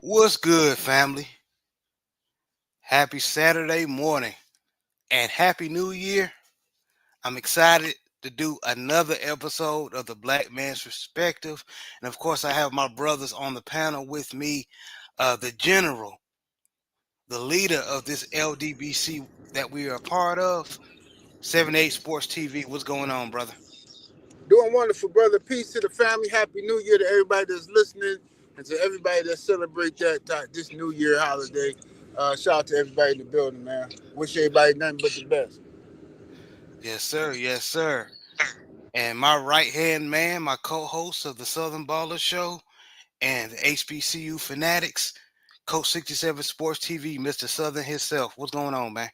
What's good, family? Happy Saturday morning and Happy New Year. I'm excited to do another episode of the Black Man's Perspective. And of course, I have my brothers on the panel with me, the general, the leader of this LDBC that we are a part of, 7-8 Sports TV. What's going on, brother? Doing wonderful, brother. Peace to the family. Happy New Year to everybody that's listening and to everybody that celebrate this New Year holiday. Shout out to everybody in the building, man. Wish everybody nothing but the best. Yes, sir. Yes, sir. And my right hand man, my co host of the Southern Baller Show and the HBCU Fanatics, Coach 67 Sports TV, Mr. Southern himself. What's going on, man?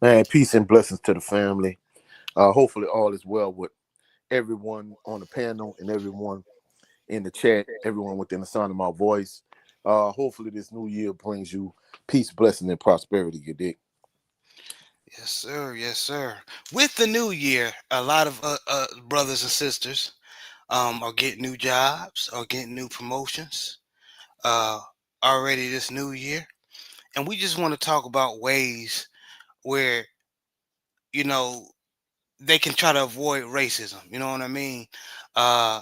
Man, peace and blessings to the family. Hopefully, all is well with everyone on the panel and everyone in the chat, everyone within the sound of my voice. Hopefully, this new year brings you peace, blessing, and prosperity, you dig? Yes, sir. Yes, sir. With the new year, a lot of brothers and sisters are getting new jobs, are getting new promotions uh, already this new year. And we just want to talk about ways where, you know, they can try to avoid racism. You know what I mean? Uh,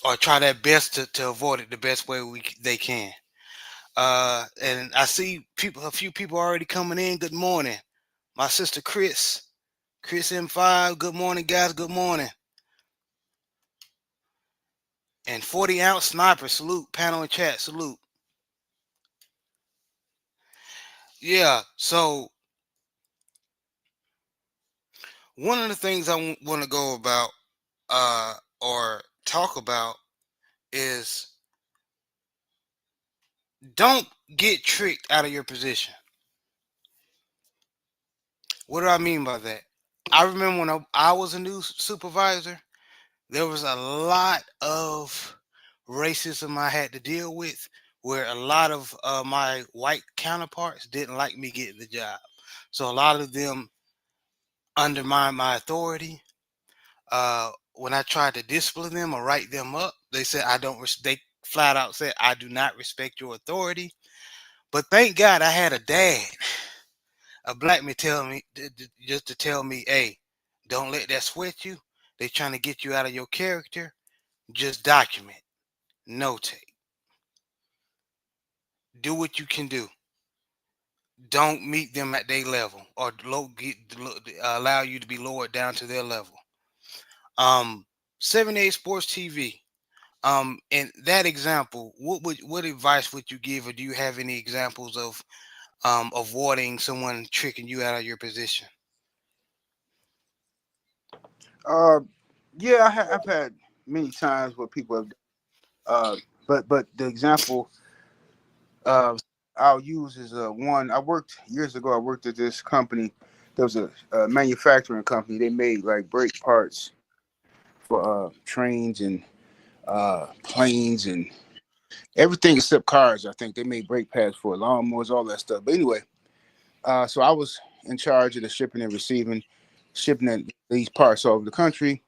or try their best to avoid it the best way they can. And I see a few people already coming in. Good morning, my sister Chris M5. Good morning, guys. Good morning. And 40-ounce sniper. Salute, panel and chat. Salute. Yeah. So one of the things I want to go about or talk about is don't get tricked out of your position. What do I mean by that? I remember when I was a new supervisor, there was a lot of racism I had to deal with where a lot of my white counterparts didn't like me getting the job. So a lot of them undermined my authority. When I tried to discipline them or write them up, they said, they flat out said, I do not respect your authority. But thank God I had a dad, a black man tell me, just to tell me, hey, don't let that sweat you. They trying to get you out of your character. Just document, notate, do what you can do. Don't meet them at their level or allow you to be lowered down to their level. 7-8 Sports TV. In that example, what advice would you give, or do you have any examples of avoiding someone tricking you out of your position? Uh, yeah, I've had many times where people have. Uh, but the example uh, I'll use is one. I worked years ago. I worked at this company. There was a manufacturing company. They made like brake parts for trains and planes and everything except cars. I think they made brake pads for lawnmowers, all that stuff. But anyway, so I was in charge of the shipping and receiving, these parts all over the country.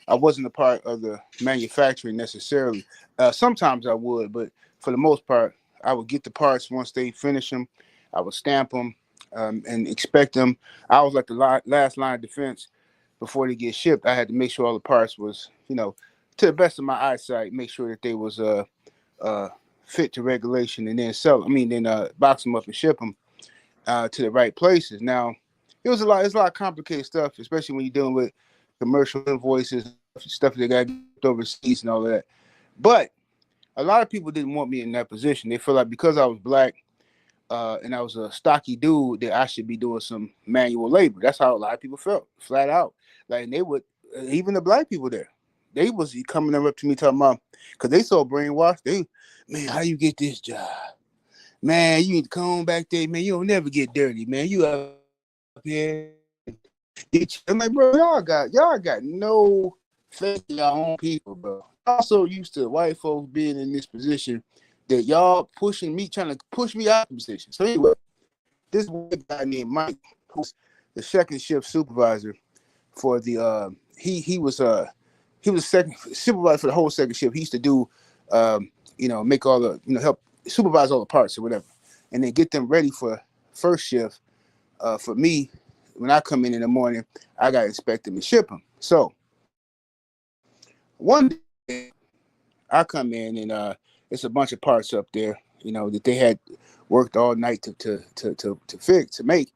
I wasn't a part of the manufacturing necessarily. Sometimes I would, but for the most part, I would get the parts once they finish them. I would stamp them and expect them. I was like the last line of defense before they get shipped. I had to make sure all the parts was, to the best of my eyesight, make sure that they was uh, fit to regulation, and then box them up and ship them to the right places. Now, it was a lot. It's a lot of complicated stuff, especially when you're dealing with commercial invoices, stuff that got overseas and all of that. But a lot of people didn't want me in that position. They feel like because I was black and I was a stocky dude, that I should be doing some manual labor. That's how a lot of people felt, flat out. Like, and they would, even the black people there, they was coming up to me talking about, because they so brainwashed. Man, how you get this job? Man, you need to come back there, man. You don't never get dirty, man. You up here. I'm like, bro, y'all got no faith in your own people, bro. I'm so used to white folks being in this position that y'all trying to push me out of the position. So anyway, this white guy named Mike, who's the second shift supervisor for the he was second supervisor for the whole second shift. He used to do make all the help supervise all the parts or whatever, and then get them ready for first shift. For me, when I come in the morning, I got to inspect them and ship them. So one day I come in and it's a bunch of parts up there, that they had worked all night to fix to make.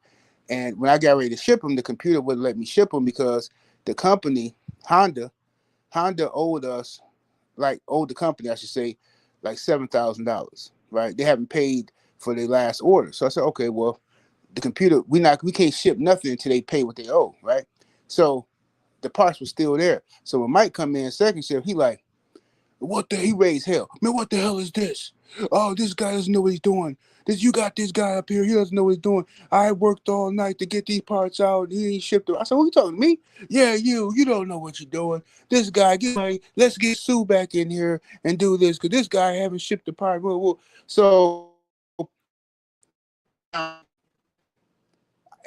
And when I got ready to ship them, the computer wouldn't let me ship them because the company Honda owed the company, I should say, like $7,000. Right? They haven't paid for their last order. So I said, okay, well, the computer we can't ship nothing until they pay what they owe. Right? So the parts were still there. So when Mike come in second shift, he raised hell. Man, what the hell is this? Oh, this guy doesn't know what he's doing. You got this guy up here. He doesn't know what he's doing. I worked all night to get these parts out. He ain't shipped them. I said, "What you talking to me? Yeah, you don't know what you're doing. This guy, let's get Sue back in here and do this because this guy haven't shipped the part." So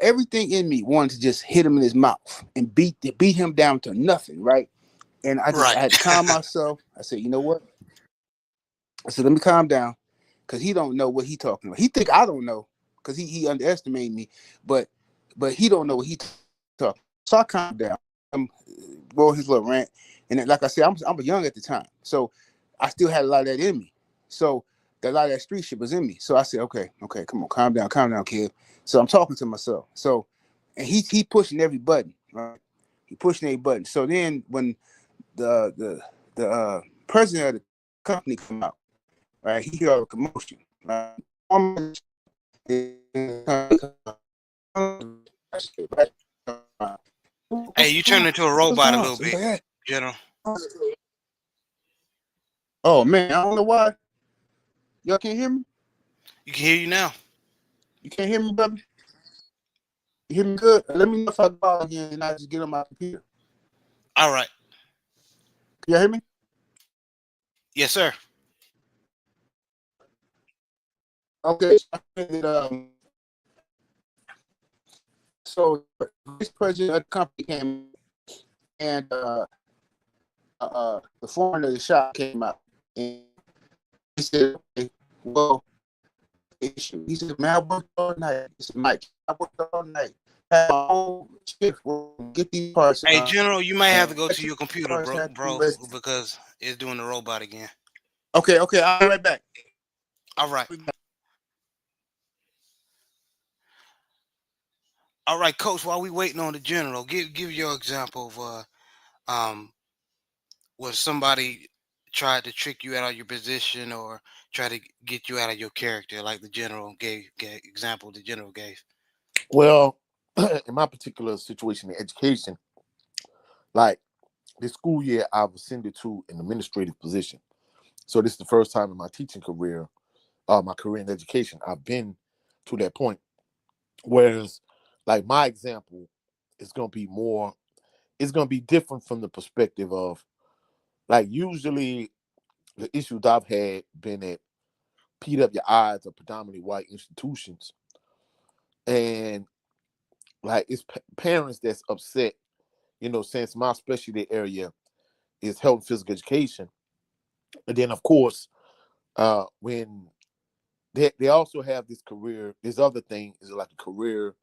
everything in me wanted to just hit him in his mouth and beat him down to nothing, right? And I Right. had to calm myself. I said, you know what? I said, let me calm down, because he don't know what he talking about. He think I don't know, because he underestimated me, but he don't know what he talking. So I calmed down, roll his little rant, and then, like I said, I'm young at the time, so I still had a lot of that in me. So a lot of that street shit was in me. So I said, okay, come on, calm down, kid. So I'm talking to myself. So, and he pushing every button, right? He pushing every button. So then when the president of the company come out, right? He hear all the commotion, right? Hey, you turned into a What's robot going a on? little So he's bit, like, hey. General. Oh man, I don't know why. Y'all can't hear me? You can hear you now. You can't hear me, brother? You hear me good? Let me know if I go out again and I just get on my computer. All right. Can y'all hear me? Yes, sir. Okay. So vice president of the company came, and the foreigner of the shop came out, and he said, okay, well, issue. He said, man, I worked all night. He said, Mike, I worked all night. Had my whole shift, get these parts. Hey, General, you might have to go to Actually, your computer, parts bro, had to be bro, ready. because it's doing the robot again. Okay, I'll be right back. All right. All right, Coach. While we waiting on the General, give your example of when somebody tried to trick you out of your position or try to get you out of your character, like the General gave example the General gave. Well, in my particular situation in education, like this school year, I was ascended to an administrative position. So this is the first time in my teaching career, my career in education, I've been to that point. Whereas, like my example is going to be more, it's going to be different from the perspective of, like, usually the issues I've had been at PWIs or predominantly white institutions, and like it's parents that's upset, since my specialty area is health and physical education. And then, of course, when they also have this other thing is like a career,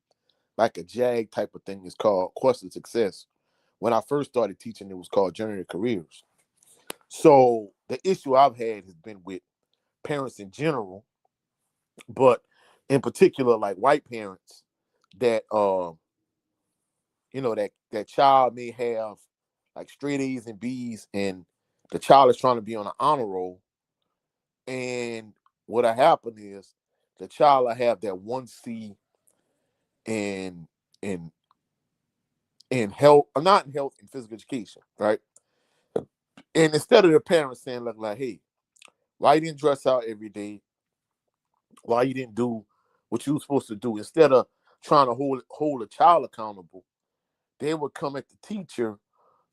like a JAG type of thing is called Quest of Success. When I first started teaching, it was called Journey to Careers. So the issue I've had has been with parents in general, but in particular, like white parents that that child may have like straight A's and B's, and the child is trying to be on an honor roll. And what'll happen is the child will have that 1C in in in health, not in health and physical education, right? And instead of the parents saying like, hey, why you didn't dress out every day? Why you didn't do what you were supposed to do? Instead of trying to hold a child accountable, they would come at the teacher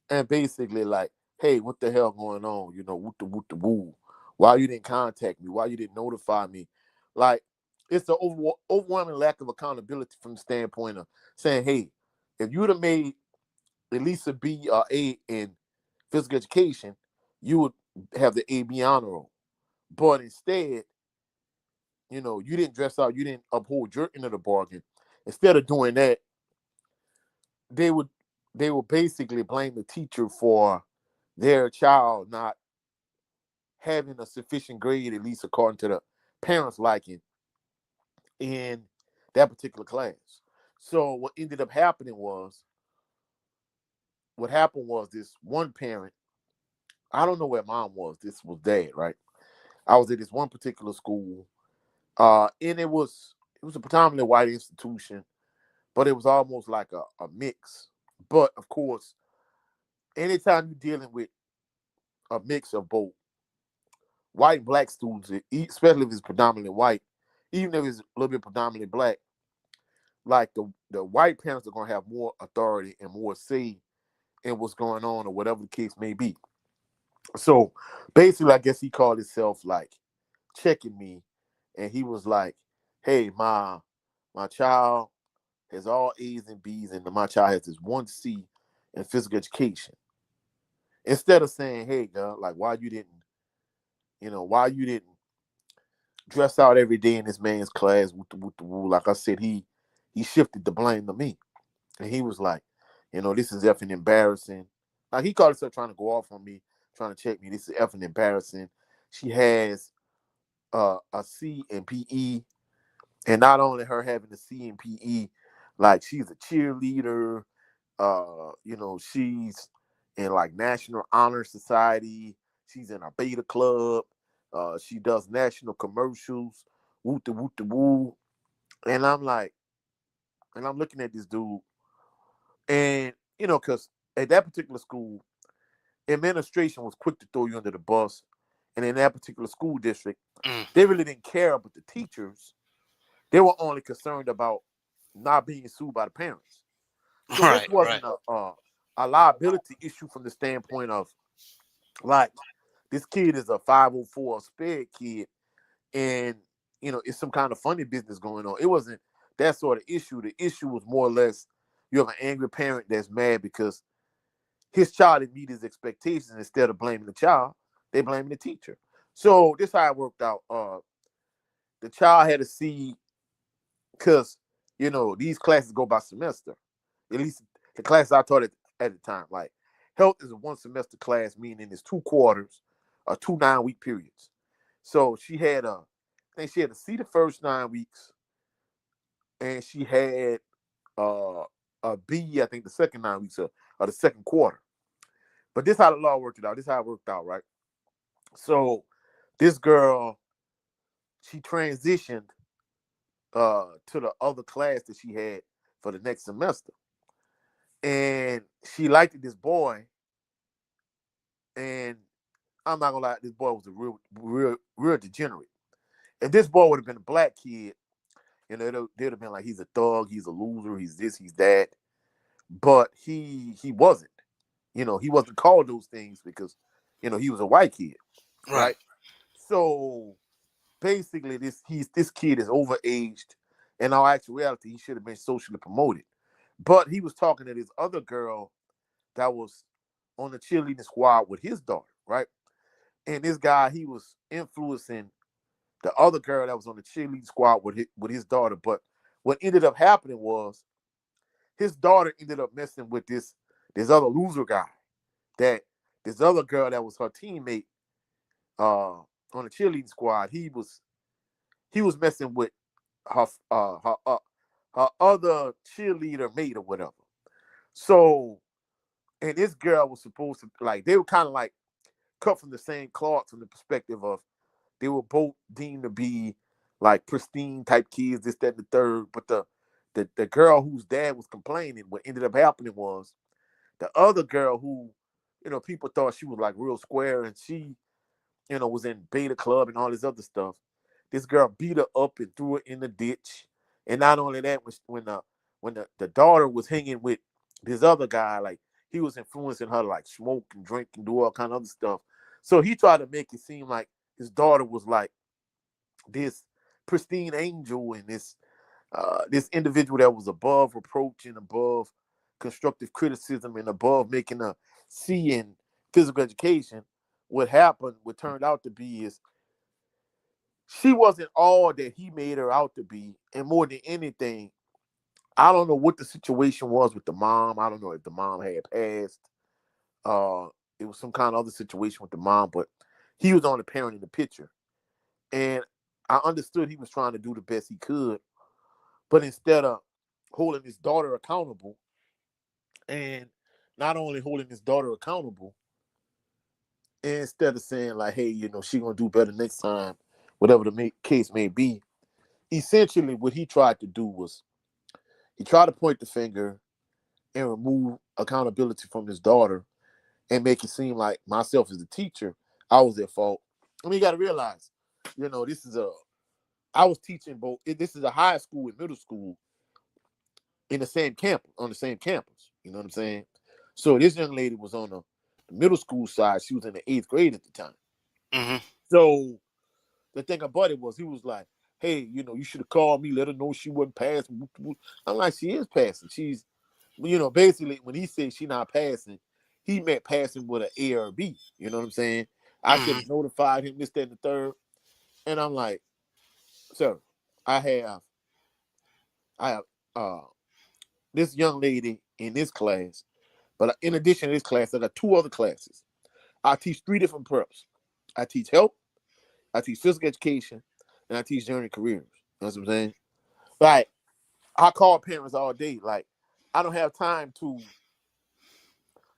and basically like, hey, what the hell going on? Woot the woo. Why you didn't contact me? Why you didn't notify me? Like, it's the overwhelming lack of accountability from the standpoint of saying, hey, if you would have made at least a B or A in physical education, you would have the AB honor roll. But instead, you didn't dress out, you didn't uphold your end of the bargain. Instead of doing that, they would they would basically blame the teacher for their child not having a sufficient grade, at least according to the parents' liking, in that particular class. So what happened was this one parent, I don't know where mom was, this was dad, right? I was at this one particular school, and it was a predominantly white institution, but it was almost like a mix. But of course, anytime you're dealing with a mix of both white and black students, especially if it's predominantly white, even if it's a little bit predominantly black, like the white parents are gonna have more authority and more say in what's going on or whatever the case may be. So basically, I guess he called himself like checking me, and he was like, "Hey, my child has all A's and B's, and my child has this one C in physical education." Instead of saying, "Hey, girl, like why you didn't dress out every day in this man's class with the woo?" Like I said, he shifted the blame to me, and he was like, "This is effing embarrassing." Like he called himself trying to go off on me, trying to check me. This is effing embarrassing. She has a C in PE, and not only her having a C in PE, like she's a cheerleader. She's in like National Honor Society. She's in a beta club. She does national commercials. Woo the woo the woo. And I'm looking at this dude, and because at that particular school, administration was quick to throw you under the bus, and in that particular school district, Mm. they really didn't care about the teachers. They were only concerned about not being sued by the parents. So this Right, wasn't right, a liability issue from the standpoint of like this kid is a 504 sped kid, and it's some kind of funny business going on. It wasn't that sort of issue. The issue was more or less you have an angry parent that's mad because his child didn't meet his expectations. Instead of blaming the child, they blaming the teacher. So this how it worked out. The child had to see because these classes go by semester. At least the class I taught at the time. Like health is a one semester class, meaning it's 2 quarters or 2 9-week periods. So I think she had to see the first 9 weeks, and she had uh, a B, I think the second 9 weeks of the second quarter. But this how the law worked it out. This how it worked out, right? So this girl, she transitioned to the other class that she had for the next semester. And she liked this boy, and I'm not gonna lie, this boy was a real degenerate. If this boy would have been a black kid, they'd have been like, he's a thug, he's a loser, he's this, he's that. But he wasn't. He wasn't called those things because, he was a white kid, right. right? So basically, this kid is overaged. In all actuality, he should have been socially promoted. But he was talking to this other girl that was on the cheerleading squad with his daughter, right? And this guy, he was influencing the other girl that was on the cheerleading squad with his daughter. But what ended up happening was his daughter ended up messing with this other loser guy. That this other girl that was her teammate on the cheerleading squad, he was messing with her her other cheerleader mate or whatever. So, and this girl was supposed to like they were kind of like cut from the same cloth from the perspective of they were both deemed to be like pristine type kids, this, that, and the third. But the girl whose dad was complaining, what ended up happening was the other girl who, people thought she was like real square and she, was in beta club and all this other stuff. This girl beat her up and threw her in the ditch. And not only that, when the daughter was hanging with this other guy, like he was influencing her to like smoke and drink and do all kind of other stuff. So he tried to make it seem like his daughter was like this pristine angel and this individual that was above reproach and above constructive criticism and above making a C in physical education. What turned out to be is she wasn't all that he made her out to be. And more than anything, I don't know what the situation was with the mom. I don't know if the mom had passed. Uh, it was some kind of other situation with the mom, but he was on the parent in the picture. And I understood he was trying to do the best he could, but instead of holding his daughter accountable, and not only holding his daughter accountable, instead of saying like, "Hey, she gonna do better next time," whatever the case may be, essentially what he tried to do was he tried to point the finger and remove accountability from his daughter and make it seem like myself as a teacher, I was at fault. I mean, you got to realize, this is I was teaching both. This is a high school and middle school in the same campus, on the same campus. You know what I'm saying? So this young lady was on the middle school side. She was in the 8th grade at the time. Mm-hmm. So the thing about it was, he was like, "Hey, you should have called me, let her know she wasn't passing." I'm like, "She is passing. She's," basically when he said she not passing, he meant passing with an A or a B. You know what I'm saying? I should Mm-hmm. have notified him, this, that, and the third. And I'm like, "Sir, I have, I have this young lady in this class, but in addition to this class, I got 2 other classes. I teach 3 different preps. I teach health, I teach physical education, and I teach journey careers." You know what I'm saying? Like, I call parents all day. Like, I don't have time to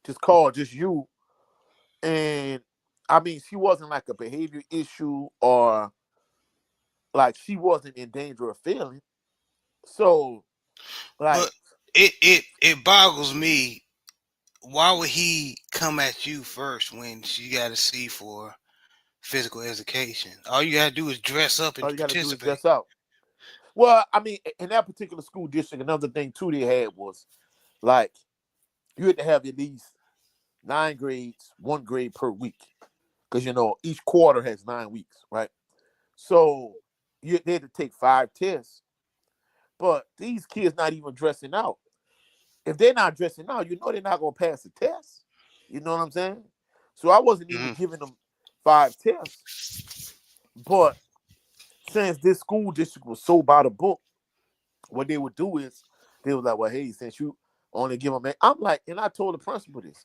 just call just you. And I mean, she wasn't like a behavior issue, or like she wasn't in danger of failing. So, But like, it boggles me. Why would he come at you first when she got a C for physical education? All you gotta do is dress up all and you got to do is participate. dress out. Well, I mean, in that particular school district, another thing too they had was like you had to have at least 9 grades, 1 grade per week, because each quarter has 9 weeks, right? So they had to take 5 tests, but these kids not even dressing out. If they're not dressing out, they're not gonna pass the test. You know what I'm saying? So I wasn't even Mm-hmm. giving them 5 tests, but since this school district was so by the book, what they would do is they was like, "Well, hey, since you only give them," I'm like, and I told the principal this.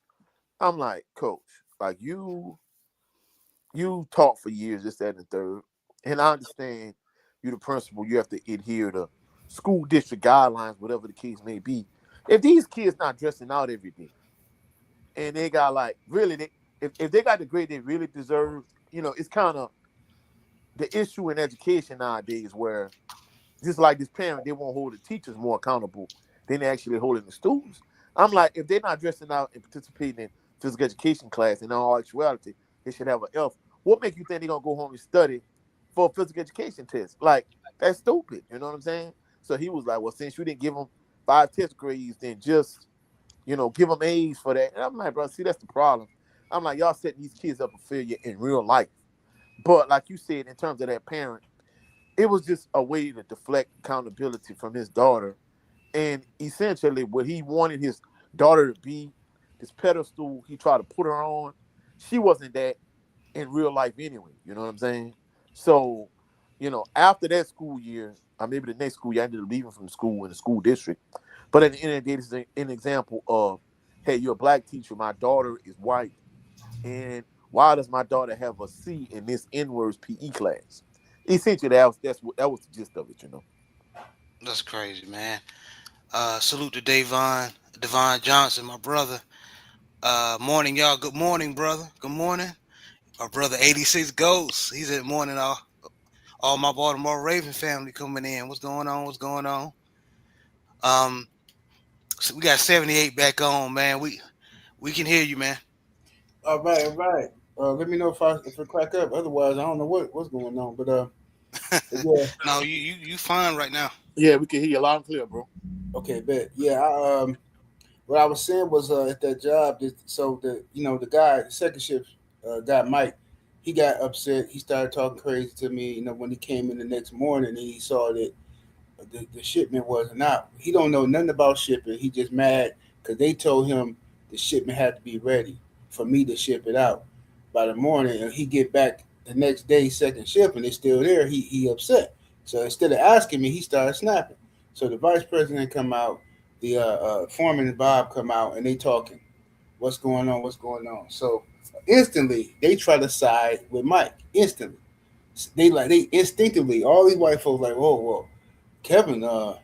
I'm like, "Coach, like you taught for years, this, that, and the third, and I understand you the principal, you have to adhere to school district guidelines, whatever the case may be. If these kids not dressing out every day, and they got like really, if they got the grade they really deserve, it's kind of the issue in education nowadays where just like this parent, they won't hold the teachers more accountable than they actually holding the students. I'm like, if they're not dressing out and participating in physical education class, in all actuality, they should have an F. What make you think they're gonna go home and study for a physical education test? Like, that's stupid. You know what I'm saying? So he was like, "Well, since you didn't give them 5 test grades, then just give them A's for that." And I'm like, "Bro, see, that's the problem." I'm like, "Y'all setting these kids up for failure in real life." But like you said, in terms of that parent, it was just a way to deflect accountability from his daughter. And essentially, what he wanted his daughter to be, this pedestal he tried to put her on, she wasn't that in real life anyway. You know what I'm saying? So, after that school year, or maybe the next school year, I ended up leaving from the school in the school district. But at the end of the day, this is an example of, hey, you're a black teacher, my daughter is white, and why does my daughter have a C in this N-words PE class? Essentially, that was the gist of it. That's crazy, man. Salute to Devon Johnson, my brother. Morning, y'all. Good morning, brother. Good morning. My brother 86 Ghosts. He's at morning all my Baltimore Raven family coming in. What's going on? What's going on? Um, so we got 78 back on, man. We can hear you, man. All right, all right. Let me know if I crack up. Otherwise, I don't know what's going on. But yeah, No, you fine right now. Yeah, we can hear you loud and clear, bro. okay, bet. Yeah, what I was saying was at that job. So the guy, the second shift guy, Mike, he got upset. He started talking crazy to me. When he came in the next morning and he saw that the shipment wasn't out. He don't know nothing about shipping. He just mad because they told him the shipment had to be ready for me to ship it out by the morning. And he get back. the next day, second shift, and they're still there. He upset. So instead of asking me, he started snapping. So the vice president come out, the foreman and Bob come out, and they talking. What's going on? What's going on? So instantly they try to side with Mike. Instantly, they instinctively, all these white folks like, whoa, whoa, Kevin, man,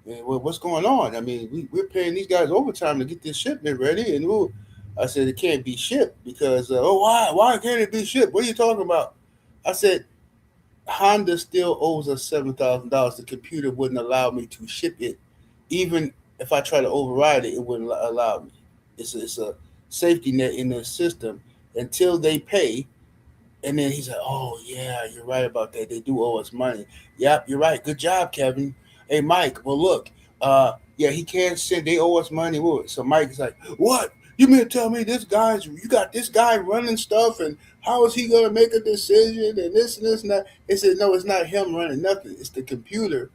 what's going on? I mean, we're paying these guys overtime to get this shipment ready, and ooh, I said it can't be shipped because oh, why can't it be shipped? What are you talking about? I said Honda still owes us $7,000. The computer wouldn't allow me to ship it, even if I try to override it, it wouldn't allow me. It's a safety net in the system until they pay. And then he said, "Oh yeah, you're right about that. They do owe us money." Yep, you're right. Good job, Kevin. Hey, Mike. Well, look, yeah, he can't send. They owe us money. So Mike's like, "What? You mean to tell me you got this guy running stuff, and how is he gonna make a decision and this and this and that?" He said, "No, it's not him running nothing. It's the computer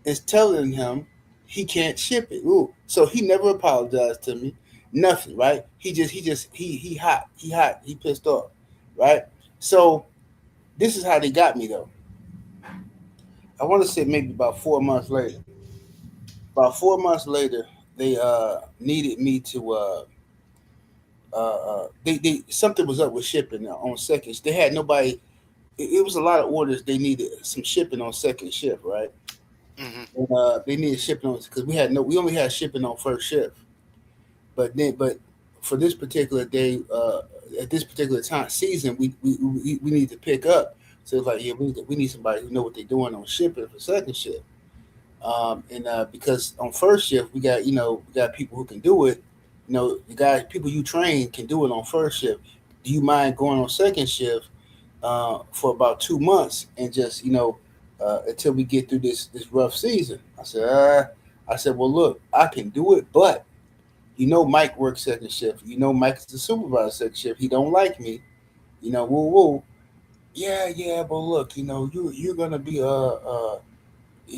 is telling him he can't ship it." Ooh, so he never apologized to me. Nothing, right? He hot. He hot. He pissed off, right? So this is how they got me though. I want to say maybe about 4 months later. About 4 months later, they needed me to they something was up with shipping on second. They had nobody. It was a lot of orders. They needed some shipping on second shift, right? Hmm. And, they needed shipping on because we only had shipping on first shift. But for this particular day, at this particular time season, we need to pick up. So it's like, yeah, we need somebody who know what they're doing on shipping for second shift. And because on first shift we got people who can do it. The guys people you train can do it on first shift. Do you mind going on second shift for about 2 months and just until we get through this rough season? I said, well, look, I can do it, but Mike works second shift. Mike's the supervisor second shift. He don't like me. Woo woo. Yeah, yeah, but look, you're gonna be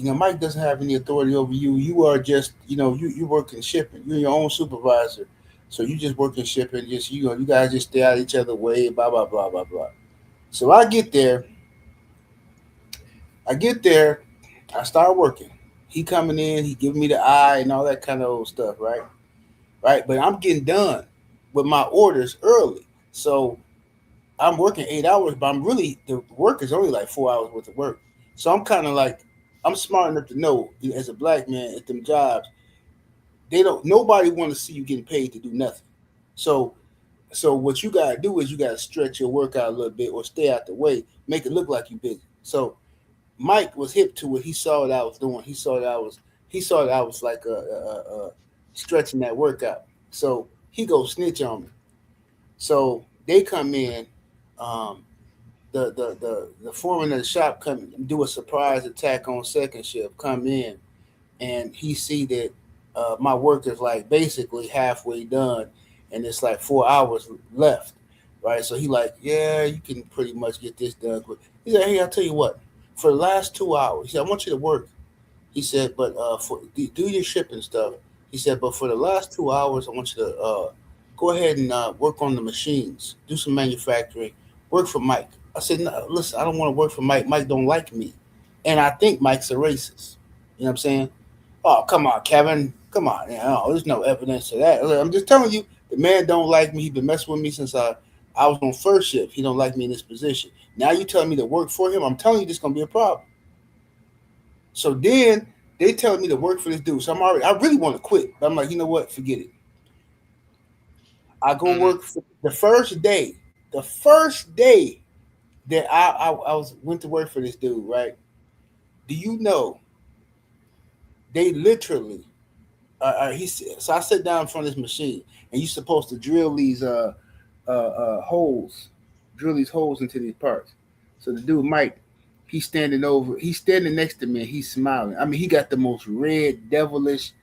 Mike doesn't have any authority over you. You are just you work in shipping. You're your own supervisor, so you just work in shipping. Just you guys just stay out of each other's way. Blah blah blah blah blah. So I get there. I get there. I start working. He coming in. He giving me the eye and all that kind of old stuff, right? Right. But I'm getting done with my orders early, so I'm working 8 hours, but the work is only like 4 hours worth of work. So I'm kind of like, I'm smart enough to know as a black man at them jobs, nobody want to see you getting paid to do nothing. So what you gotta do is you gotta stretch your work out a little bit or stay out the way, make it look like you busy. So Mike was hip to it. He saw what I was doing. He saw that I was like stretching that work out. So he goes snitch on me. So they come in. Um, the foreman of the shop come do a surprise attack on second shift. Come in and he see that my work is like basically halfway done, and it's like 4 hours left, right? So he like, yeah, you can pretty much get this done quick. He said, hey, I'll tell you what. For the last 2 hours, he said, I want you to work. He said, but for do your shipping stuff. He said, but for the last 2 hours, I want you to go ahead and work on the machines, do some manufacturing, work for Mike. I said, no, listen, I don't want to work for Mike. Mike don't like me, and I think Mike's a racist. You know what I'm saying? Oh, come on, Kevin. Come on. There's no evidence of that. I'm just telling you, the man don't like me. He been messing with me since I was on first shift. He don't like me in this position. Now you telling me to work for him? I'm telling you, this gonna be a problem. So then they telling me to work for this dude. So I really want to quit. But I'm like, you know what? Forget it. I go Hmm. work for the first day. The first day that I was went to work for this dude, right? Do you know they literally so I sit down in front of this machine, and you're supposed to holes, drill these holes into these parts. So the dude Mike, he's standing next to me, and he's smiling. I mean, he got the most red, devilish,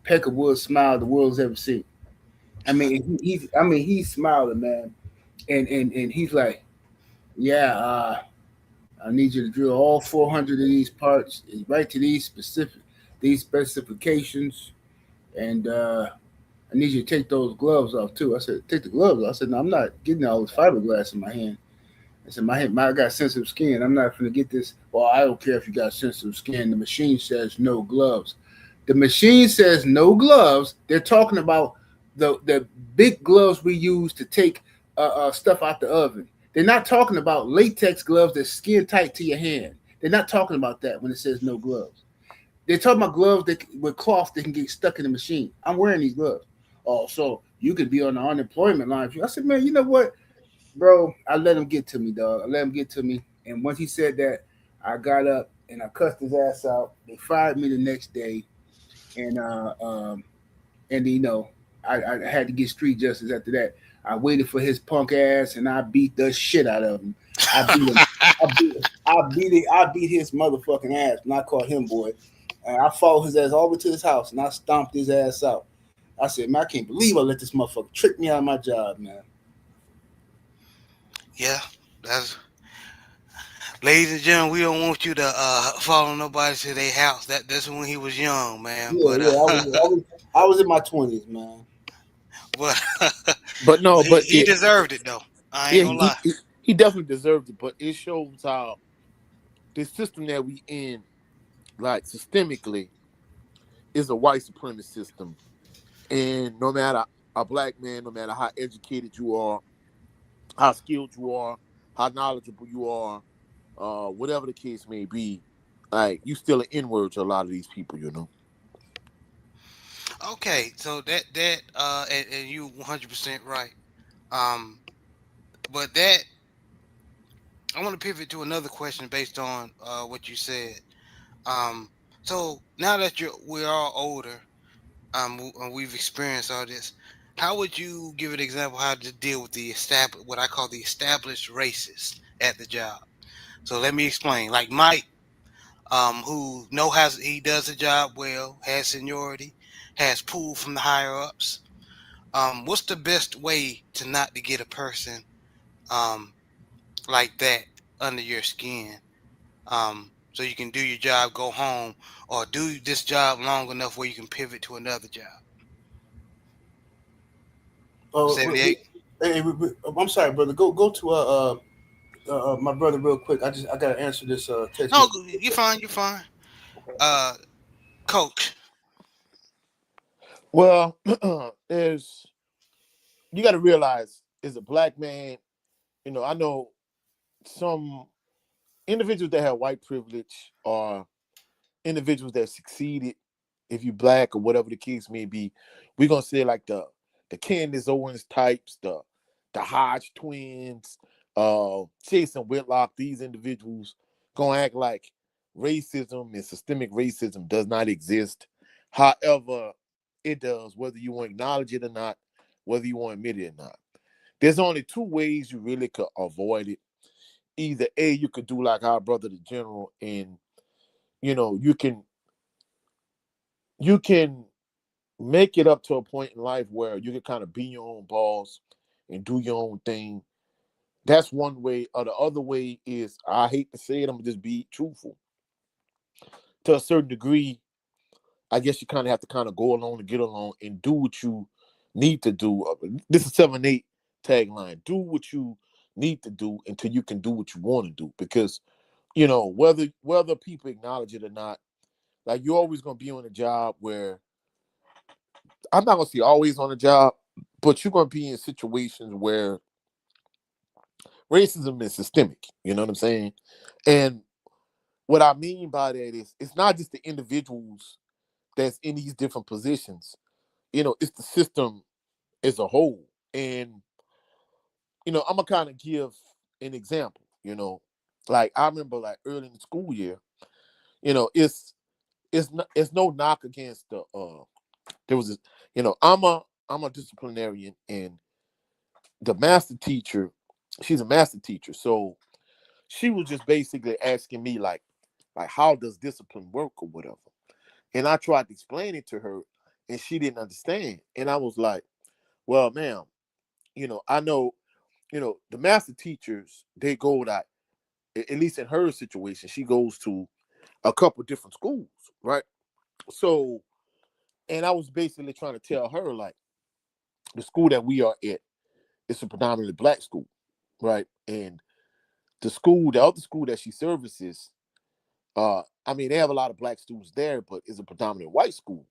Peckerwood smile the world's ever seen. I mean, he's smiling, man, and he's like, yeah, I need you to drill all 400 of these parts right to these specifications, and I need you to take those gloves off too. I said, take the gloves off. I said, no, I'm not getting all this fiberglass in my hand. I said, my I got sensitive skin. I'm not gonna get this. Well, I don't care if you got sensitive skin. The machine says no gloves. The machine says no gloves. They're talking about the big gloves we use to take stuff out the oven. They're not talking about latex gloves that's skin tight to your hand. They're not talking about that when it says no gloves. They're talking about gloves that with cloth that can get stuck in the machine. I'm wearing these gloves. Oh, so you could be on the unemployment line. I said, man, you know what, bro? I let him get to me, dog. I let him get to me. And once he said that, I got up and I cussed his ass out. They fired me the next day, and I had to get street justice after that. I waited for his punk ass, and I beat the shit out of him. I beat him. I beat his motherfucking ass, and I called him boy. And I followed his ass all the way to his house, and I stomped his ass out. I said, man, I can't believe I let this motherfucker trick me out of my job, man. Yeah, that's ladies and gentlemen. We don't want you to follow nobody to their house. That's when he was young, man. Yeah, But yeah. I was in my 20s, man. but But no, he, but he deserved it though. I ain't yeah, gonna lie. he definitely deserved it. But it shows how the system that we in, like systemically, is a white supremacist system. And no matter a black man, no matter how educated you are, how skilled you are, how knowledgeable you are, whatever the case may be, like you still an N-word to a lot of these people, you know. Okay, so and you 100% right. Um, but that I want to pivot to another question based on what you said. Um, so now that we're all older, and we've experienced all this. How would you give an example how to deal with the established, what I call the established racists at the job? So let me explain. Like Mike, who has he does the job well, has seniority, has pull from the higher ups. What's the best way to not to get a person um like that under your skin? So you can do your job, go home, or do this job long enough where you can pivot to another job. Uh, 78. I'm sorry, brother. Go to my brother real quick. I gotta answer this text No, message. you're fine. You're fine. Uh, Coach. Well, there's you got to realize as a black man, you know, I know some individuals that have white privilege are individuals that succeeded. If you black or whatever the case may be, we're gonna say like the Candace Owens types, the Hodge twins, Jason Whitlock. These individuals gonna act like racism and systemic racism does not exist. However, it does, whether you want to acknowledge it or not, whether you want to admit it or not. There's only two ways you really could avoid it. Either A, you could do like our brother the general, and you know, you can make it up to a point in life where you can kind of be your own boss and do your own thing. That's one way. Or the other way is, I hate to say it, I'm gonna just be truthful. To a certain degree, I guess you kind of have to kind of go along to get along and do what you need to do. This is 7-8 tagline. Do what you need to do until you can do what you want to do. Because, you know, whether people acknowledge it or not, like you're always gonna be on a job where I'm not gonna say always on a job, but you're gonna be in situations where racism is systemic. You know what I'm saying? And what I mean by that is it's not just the individuals that's in these different positions. You know, it's the system as a whole. And you know, I'm gonna kind of give an example. You know, like I remember like early in the school year. You know, it's no knock against the there was this, you know, I'm a disciplinarian, and the master teacher, she's a master teacher, so she was just basically asking me like how does discipline work or whatever. And I tried to explain it to her, and she didn't understand. And I was like, well, ma'am, you know, I know, you know, the master teachers, they go to, at least in her situation, she goes to a couple different schools, right? So, and I was basically trying to tell her like the school that we are at, it's a predominantly black school, right? And the other school that she services, I mean, they have a lot of black students there, but it's a predominant white school.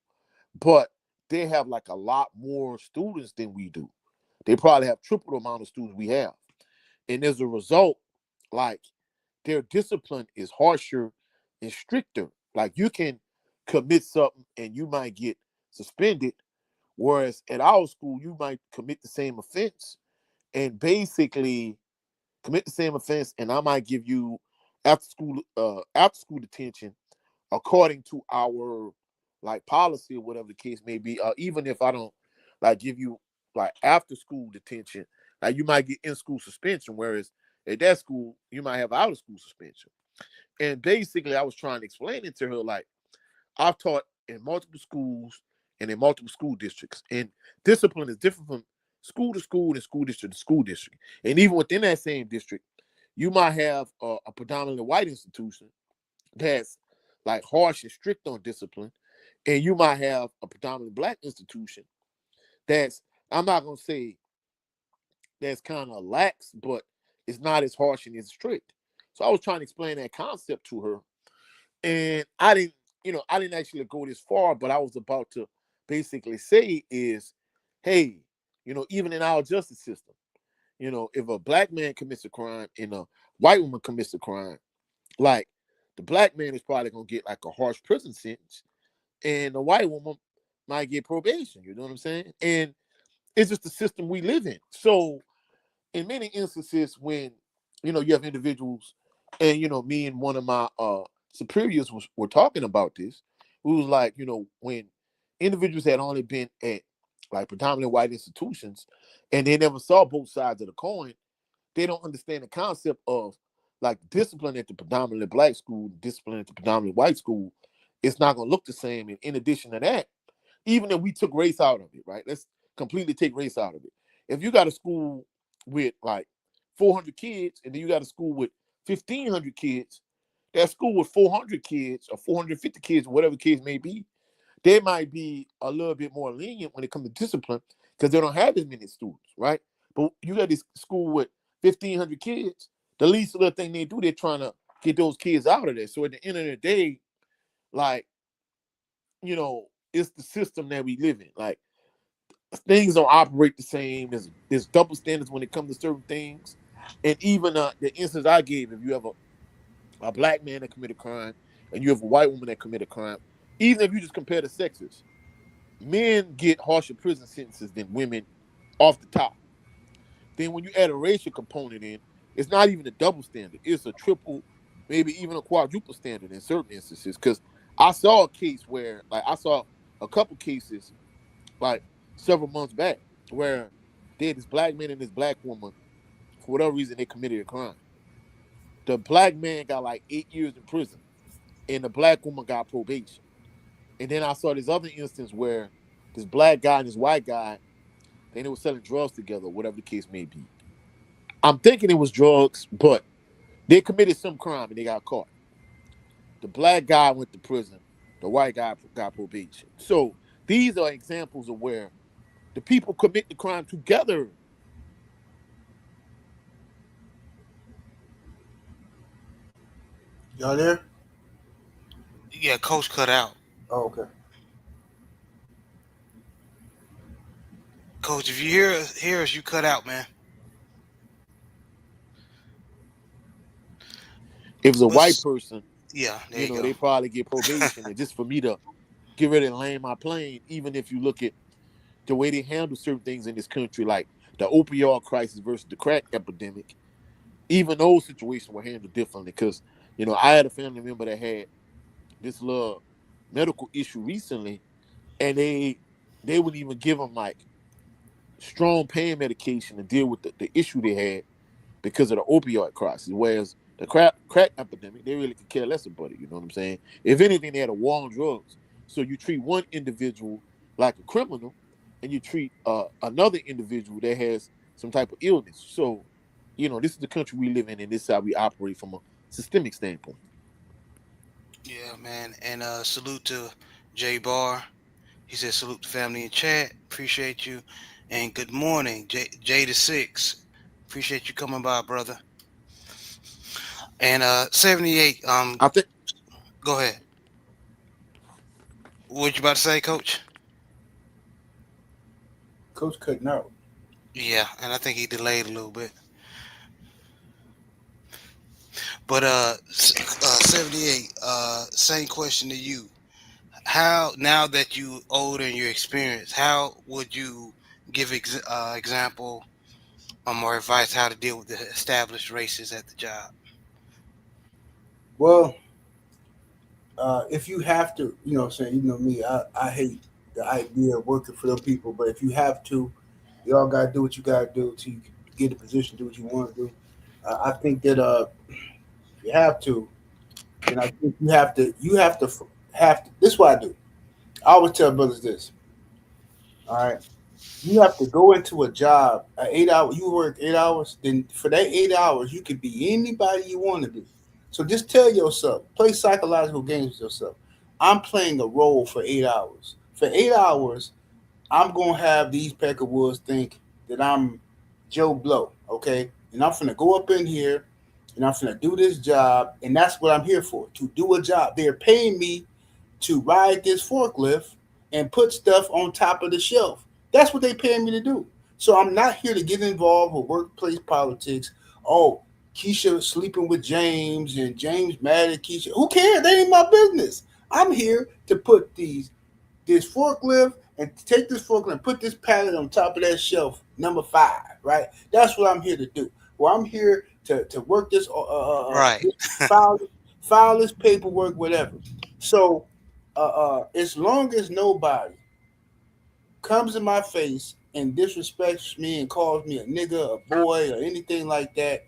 But they have like a lot more students than we do. They probably have triple the amount of students we have. And as a result, like their discipline is harsher and stricter. Like you can commit something and you might get suspended, whereas at our school you might commit the same offense and basically commit the same offense, and I might give you after school detention according to our like policy or whatever the case may be. Even if I don't like give you like after school detention, like you might get in school suspension, whereas at that school you might have out of school suspension. And basically, I was trying to explain it to her like I've taught in multiple schools and in multiple school districts, and discipline is different from school to school and school district to school district. And even within that same district, you might have a predominantly white institution that's like harsh and strict on discipline, and you might have a predominantly black institution that's I'm not gonna say that's kind of lax, but it's not as harsh and as strict. So I was trying to explain that concept to her, and I didn't actually go this far, but I was about to basically say is, hey, even in our justice system, if a black man commits a crime and a white woman commits a crime, like the black man is probably gonna get like a harsh prison sentence, and the white woman might get probation. You know what I'm saying? And it's just the system we live in. So in many instances when you have individuals, and me and one of my superiors were talking about this, we was like, when individuals had only been at like predominantly white institutions and they never saw both sides of the coin, they don't understand the concept of like discipline at the predominantly black school, discipline at the predominantly white school. It's not going to look the same. And in addition to that, even if we took race out of it, right? Let's completely take race out of it. If you got a school with like 400 kids and then you got a school with 1,500 kids, that school with 400 kids or 450 kids, or whatever kids may be, they might be a little bit more lenient when it comes to discipline because they don't have as many students, right? But you got this school with 1,500 kids, the least little thing they do, they're trying to get those kids out of there. So at the end of the day, like, it's the system that we live in. Like, things don't operate the same. There's double standards when it comes to certain things. And even the instance I gave, if you have a black man that committed a crime and you have a white woman that committed a crime, even if you just compare the sexes, men get harsher prison sentences than women off the top. Then when you add a racial component in, it's not even a double standard. It's a triple, maybe even a quadruple standard in certain instances. Because I saw a case where, like, I saw a couple cases, like, several months back, where they had this black man and this black woman, for whatever reason, they committed a crime. The black man got like 8 years in prison, and the black woman got probation. And then I saw this other instance where this black guy and this white guy, they were selling drugs together, whatever the case may be. I'm thinking it was drugs, but they committed some crime and they got caught. The black guy went to prison. The white guy got probation. So these are examples of where the people commit the crime together. Y'all there? Yeah, coach cut out. Oh, okay. Coach, if you hear us, you cut out, man. If it's a white What's person, Yeah, there you go. they probably get probation. And just for me to get ready and land my plane, even if you look at the way they handle certain things in this country, like the opioid crisis versus the crack epidemic, even those situations were handled differently. Because, I had a family member that had this little medical issue recently, and they wouldn't even give them like strong pain medication to deal with the issue they had because of the opioid crisis. Whereas the crack epidemic, they really could care less about it. You know what I'm saying? If anything, they had a war on drugs. So you treat one individual like a criminal, and you treat another individual that has some type of illness. So, this is the country we live in, and this is how we operate from a systemic standpoint. Yeah, man. And salute to Jay Barr. He said salute the family in chat. Appreciate you. And good morning, J the Six. Appreciate you coming by, brother. And 78. I think Go ahead. What you about to say, Coach? Coach cutting out. Yeah, and I think he delayed a little bit. But 78. Same question to you. How, now that you older and your experience, how would you give example or advice how to deal with the established races at the job? Well, if you have to, what I'm saying, me, I hate the idea of working for them people, but if you have to, you all gotta do what you gotta do to get a position, do what you want to do. I think that if you have to, then I think you have to. This is what I do. I always tell brothers this. All right, you have to go into a job, 8 hour. You work 8 hours, then for that 8 hours, you can be anybody you want to be. So just tell yourself, play psychological games with yourself. I'm playing a role for 8 hours. For 8 hours, I'm gonna have these Peckerwoods think that I'm Joe Blow, okay? And I'm gonna go up in here and I'm gonna do this job, and that's what I'm here for, to do a job. They're paying me to ride this forklift and put stuff on top of the shelf. That's what they paying me to do. So I'm not here to get involved with workplace politics. Oh, Keisha sleeping with James and James mad at Keisha. Who cares? That ain't my business. I'm here to put this forklift and take this forklift and put this pallet on top of that shelf, number 5, right? That's what I'm here to do. Well, I'm here to work this, Right. file, file this paperwork, whatever. So, as long as nobody comes in my face and disrespects me and calls me a nigga, a boy, or anything like that,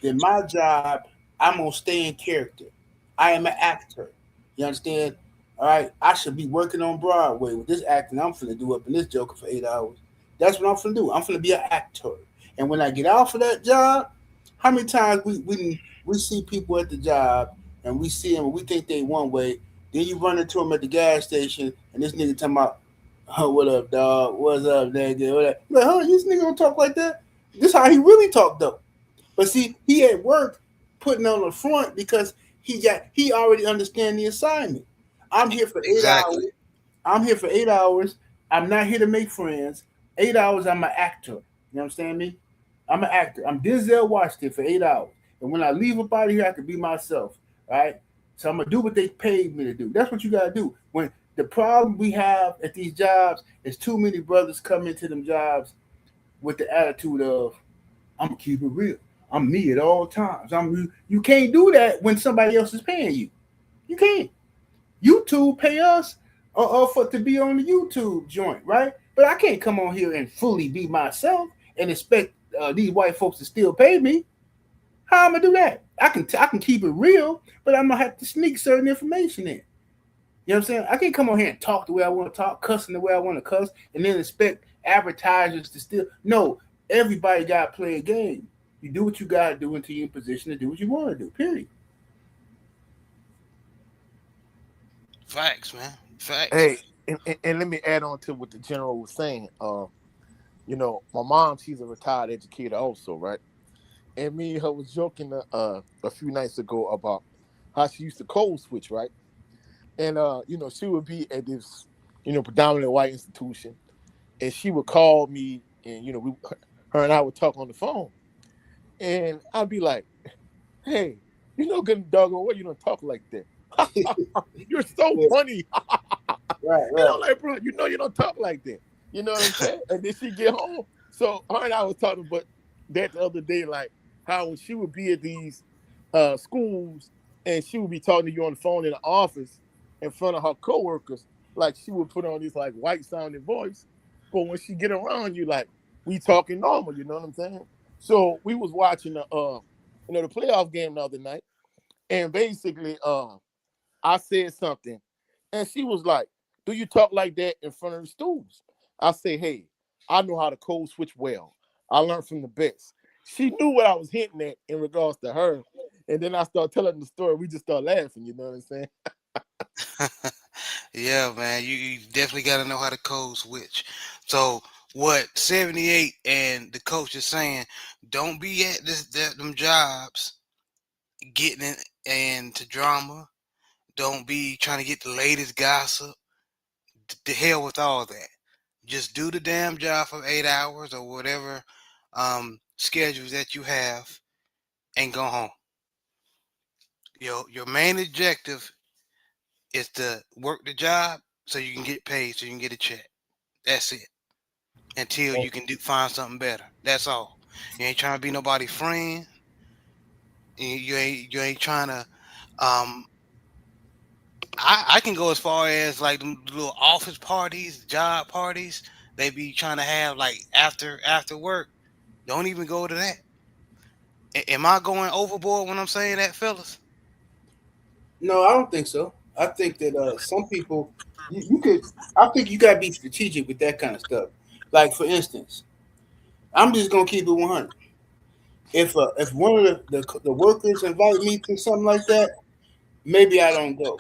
then my job, I'm gonna stay in character. I am an actor. You understand? All right. I should be working on Broadway with this acting I'm finna do up in this Joker for 8 hours. That's what I'm finna do. I'm finna be an actor. And when I get out for that job, how many times we see people at the job and we see them and we think they one way, then you run into them at the gas station and this nigga talking about, oh, what up, dog? What's up, nigga? What up? Like, huh, this nigga don't talk like that. This how he really talk though. But see, he at work putting on the front because he already understand the assignment. I'm here for eight Exactly. hours. I'm here for 8 hours. I'm not here to make friends. 8 hours, I'm an actor. You understand me? I'm an actor. I'm Denzel Washington for 8 hours. And when I leave up out of here, I can be myself. Right? So I'm gonna do what they paid me to do. That's what you gotta do. When the problem we have at these jobs is too many brothers come into them jobs with the attitude of I'm gonna keep it real. I'm me at all times. You can't do that when somebody else is paying you. You can't. YouTube pay us for to be on the YouTube joint, right? But I can't come on here and fully be myself and expect these white folks to still pay me. How am I gonna do that? I can keep it real, but I'm gonna have to sneak certain information in. You know what I'm saying? I can't come on here and talk the way I want to talk, cussing the way I want to cuss, and then expect advertisers to still. No, everybody got to play a game. You do what you got to do until you're in position to do what you want to do. Period. Facts, man. Facts. hey, and let me add on to what the general was saying. My mom, she's a retired educator also, right? And me and her was joking a few nights ago about how she used to code switch, right? And she would be at this, predominantly white institution, and she would call me, and her and I would talk on the phone, and I'd be like, "Hey, good doggone what you don't talk like that? You're so Yeah, funny." right, And right. I'm like, "Bro, you don't talk like that." You know what I'm saying? And then she get home. So her and I was talking about that the other day, like how when she would be at these schools and she would be talking to you on the phone in the office in front of her coworkers, like she would put on this like white sounding voice. But when she get around you, like we talking normal, you know what I'm saying? So we was watching the playoff game the other night, and basically I said something, and she was like, "Do you talk like that in front of the students?" I say, "Hey, I know how to code switch well. I learned from the best." She knew what I was hinting at in regards to her, and then I started telling the story. We just started laughing. You know what I'm saying? Yeah, man. You definitely got to know how to code switch. So what 78 and the coach is saying, don't be at them jobs getting into drama. Don't be trying to get the latest gossip. The hell with all that. Just do the damn job for 8 hours or whatever schedules that you have and go home. Your main objective is to work the job so you can get paid, so you can get a check. That's it. Until you can find something better. That's all. You ain't trying to be nobody's friend. You ain't trying to um I can go as far as like them little office parties, job parties. They be trying to have like after work. Don't even go to that. Am I going overboard when I'm saying that, fellas? No, I don't think so. I think that some people you could. I think you gotta be strategic with that kind of stuff. Like for instance, I'm just gonna keep it 100. If one of the workers invite me to something like that, maybe I don't go.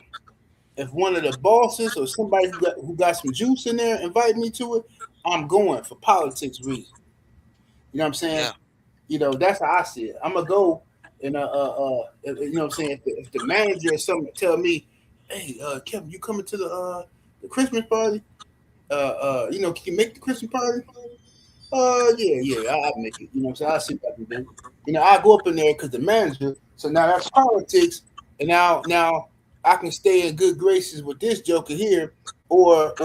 If one of the bosses or somebody who got some juice in there invite me to it, I'm going for politics reasons. You know what I'm saying? Yeah. That's how I see it. I'm gonna go and you know what I'm saying. If the manager or something tell me, hey, Kevin, you coming to the Christmas party? Can you make the Christmas party? Yeah, I'll make it. You know what I'm saying? I'll see what I can do. I go up in there because the manager. So now that's politics, and now I can stay in good graces with this joker here, or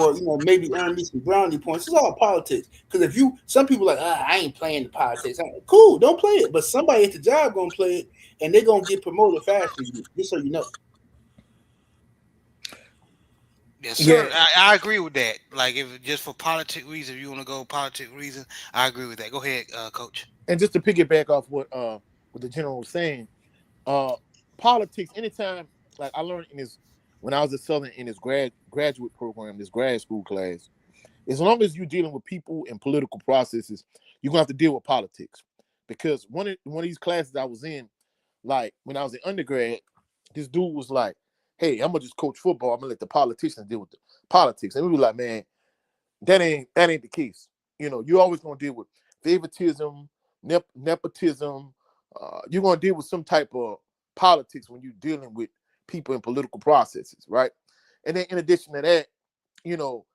maybe earn me some brownie points. It's all politics. Because some people like, I ain't playing the politics. I'm like, cool, don't play it. But somebody at the job gonna play it, and they're gonna get promoted faster than you. Just so you know. Yes, Yeah, sir. I agree with that. Like if just for politic reasons, if you want to go politic reason, I agree with that. Go ahead, coach. and just to piggyback off what the general was saying, uh, politics. Anytime, like I learned in this when I was at Southern in this graduate program, this grad school class. As long as you're dealing with people and political processes, you're gonna have to deal with politics. Because one of these classes I was in, like when I was in undergrad, this dude was like, "Hey, I'm gonna just coach football. I'm gonna let the politicians deal with the politics." And we were like, "Man, that ain't the case. You're always gonna deal with favoritism, nepotism. You're gonna deal with some type of politics when you're dealing with people in political processes, right?" And then in addition to that, you know,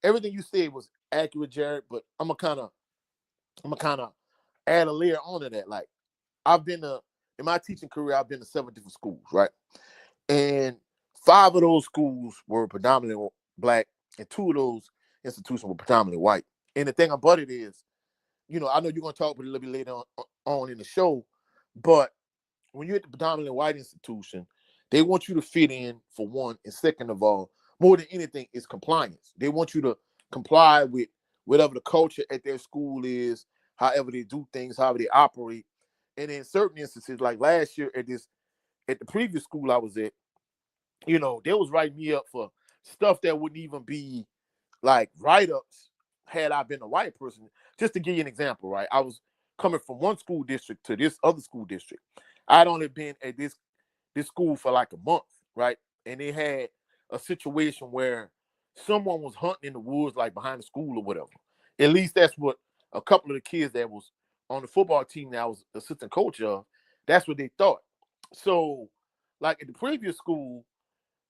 everything you said was accurate, Jared. But I'm gonna kind of add a layer onto that. Like I've been in my teaching career, I've been to 7 different schools, right? And 5 of those schools were predominantly black, and 2 of those institutions were predominantly white. And the thing about it is, I know you're gonna talk about it a little bit later on in the show, but when you're at the predominantly white institution, they want you to fit in for one, and second of all, more than anything, is compliance. They want you to comply with whatever the culture at their school is, however they do things, however they operate. And in certain instances, like last year at the previous school I was at, they was writing me up for stuff that wouldn't even be like write-ups had I been a white person. Just to give you an example, right? I was coming from one school district to this other school district. I'd only been at this school for like a month, right? And they had a situation where someone was hunting in the woods, like behind the school or whatever. At least that's what a couple of the kids that was on the football team that I was assistant coach of, that's what they thought. So, like at the previous school,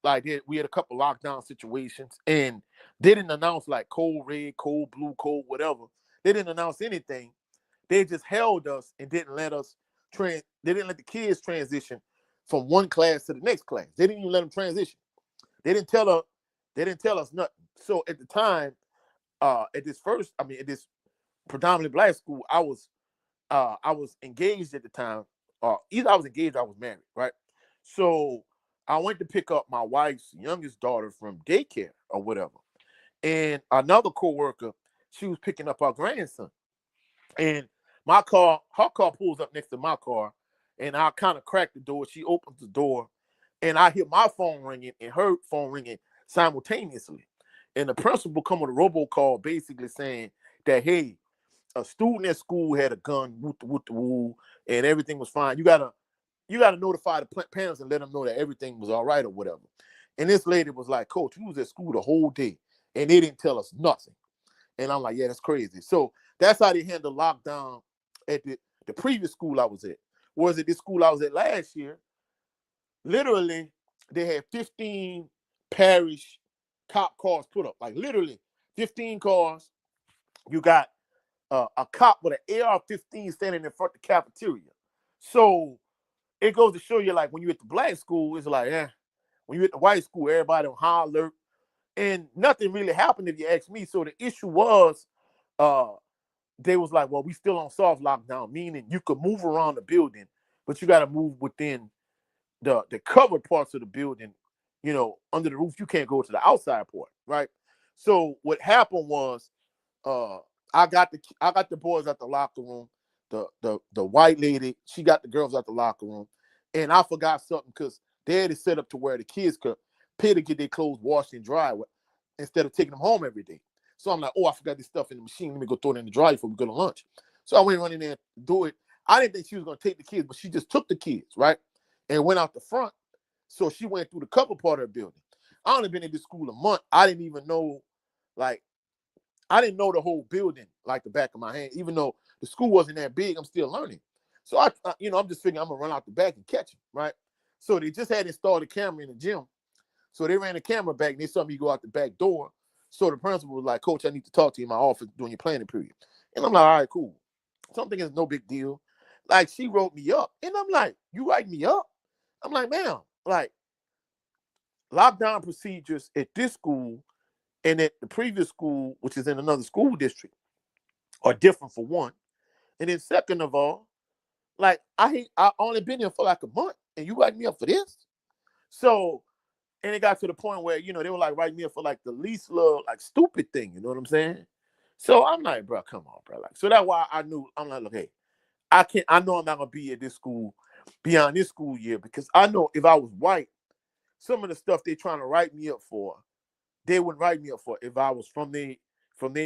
like we had a couple lockdown situations, and they didn't announce like code red, code blue, code whatever. They didn't announce anything. They just held us and didn't let us They didn't let the kids transition from one class to the next class. They didn't even let them transition. They didn't tell us. They didn't tell us nothing. So at the time, at this predominantly black school, I was engaged at the time. Either I was engaged or I was married, right? So I went to pick up my wife's youngest daughter from daycare or whatever. And another coworker, she was picking up our grandson. And her car pulls up next to my car, and I kind of crack the door. She opens the door, and I hear my phone ringing and her phone ringing simultaneously. And the principal come with a robocall basically saying that, hey, a student at school had a gun, woo, and everything was fine. You gotta notify the parents and let them know that everything was all right or whatever. And this lady was like, Coach, we was at school the whole day, and they didn't tell us nothing. And I'm like, yeah, that's crazy. So that's how they handle lockdown at the previous school I was at. Whereas at this school I was at last year, literally, they had 15 parish cop cars put up. Like literally, 15 cars. You got a cop with an AR-15 standing in front of the cafeteria. So it goes to show you, like, when you at the black school, it's like, when you at the white school, everybody on high alert, and nothing really happened if you ask me. So the issue was, they was like, well, we still on soft lockdown, meaning you could move around the building, but you got to move within the covered parts of the building, under the roof. You can't go to the outside part, right? So what happened was, I got the boys at the locker room. The white lady, she got the girls at the locker room, and I forgot something because they had it set up to where the kids could pay to get their clothes washed and dry instead of taking them home every day. So I'm like, oh, I forgot this stuff in the machine. Let me go throw it in the dryer before we go to lunch. So I went running there to do it. I didn't think she was gonna take the kids, but she just took the kids, right, and went out the front. So she went through the cover part of the building. I only been in this school a month. I didn't even know, like, I didn't know the whole building like the back of my hand. Even though the school wasn't that big, I'm still learning. So I'm just figuring I'm gonna run out the back and catch him, right? So they just had installed a camera in the gym. So they ran the camera back and they saw me go out the back door. So the principal was like, Coach, I need to talk to you in my office during your planning period. And I'm like, all right, cool. Something is no big deal. Like, she wrote me up. And I'm like, you write me up? I'm like, ma'am, like, lockdown procedures at this school and at the previous school, which is in another school district, are different, for one. And then second of all, like, I only been here for like a month and you write me up for this? So, and it got to the point where, they were like writing me up for like the least little, like, stupid thing, you know what I'm saying? So I'm like, bro, come on, bro. Like, so that's why I'm like, look, hey, I know I'm not gonna be at this school beyond this school year, because I know if I was white, some of the stuff they're trying to write me up for, they wouldn't write me up for if I was from their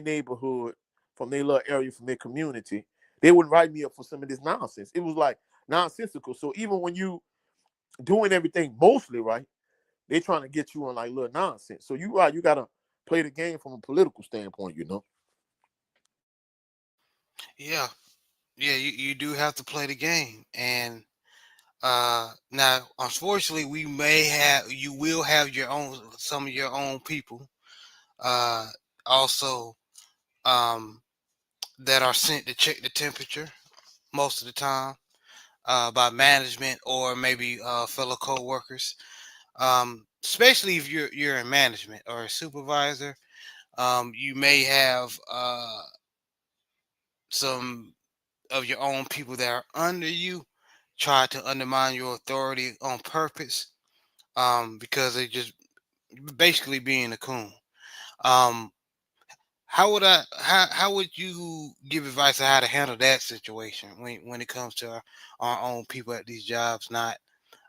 neighborhood, from their little area, from their community. They wouldn't write me up for some of this nonsense. It was like nonsensical. So even when you doing everything mostly right, they trying to get you on like little nonsense. So you gotta play the game from a political standpoint, Yeah, yeah, you do have to play the game. And now, unfortunately, you will have some of your own people, uh also, um that are sent to check the temperature most of the time, by management or maybe fellow co-workers, especially if you're in management or a supervisor. You may have some of your own people that are under you try to undermine your authority on purpose, because they just basically being a coon. Um, how would you give advice on how to handle that situation when it comes to our own people at these jobs, not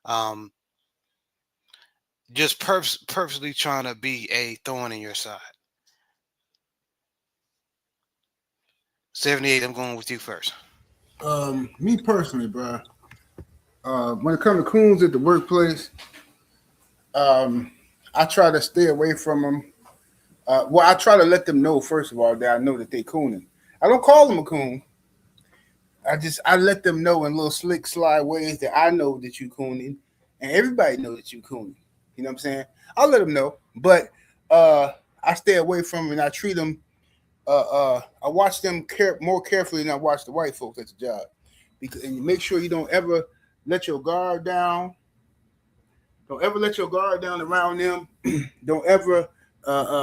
um just purposely trying to be a thorn in your side? 78, I'm going with you first. Me personally, bro. When it comes to coons at the workplace, um, I try to stay away from them. Well, I try to let them know first of all that I know that they cooning. I don't call them a coon. I let them know in little slick slide ways that I know that you cooning, and everybody know that you cooning. You know what I'm saying? I'll let them know, but uh, I stay away from them and I treat them. I watch them more carefully than I watch the white folks at the job, because and you make sure you don't ever let your guard down. Don't ever let your guard down around them. Don't ever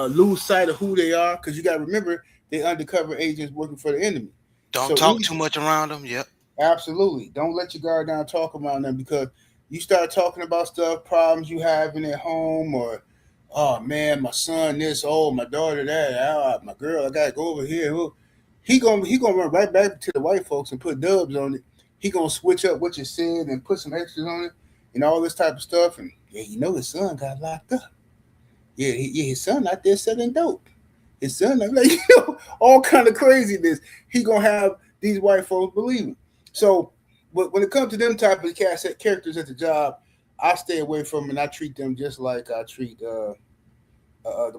lose sight of who they are, because you got to remember they undercover agents working for the enemy. Don't So talk too much around them. Yep. absolutely, don't let your guard down. Talk around them, because you start talking about stuff, problems you having at home, or oh man, my son this, oh my daughter that, my girl, I gotta go over here. He gonna run right back to the white folks and put dubs on it. He gonna switch up what you said and put some extras on it and all this type of stuff. And yeah, his son got locked up. Yeah, his son out there selling dope. His son, like, all kind of craziness. He gonna have these white folks believing. So, but when it comes to them type of characters at the job, I stay away from them and I treat them just like I treat the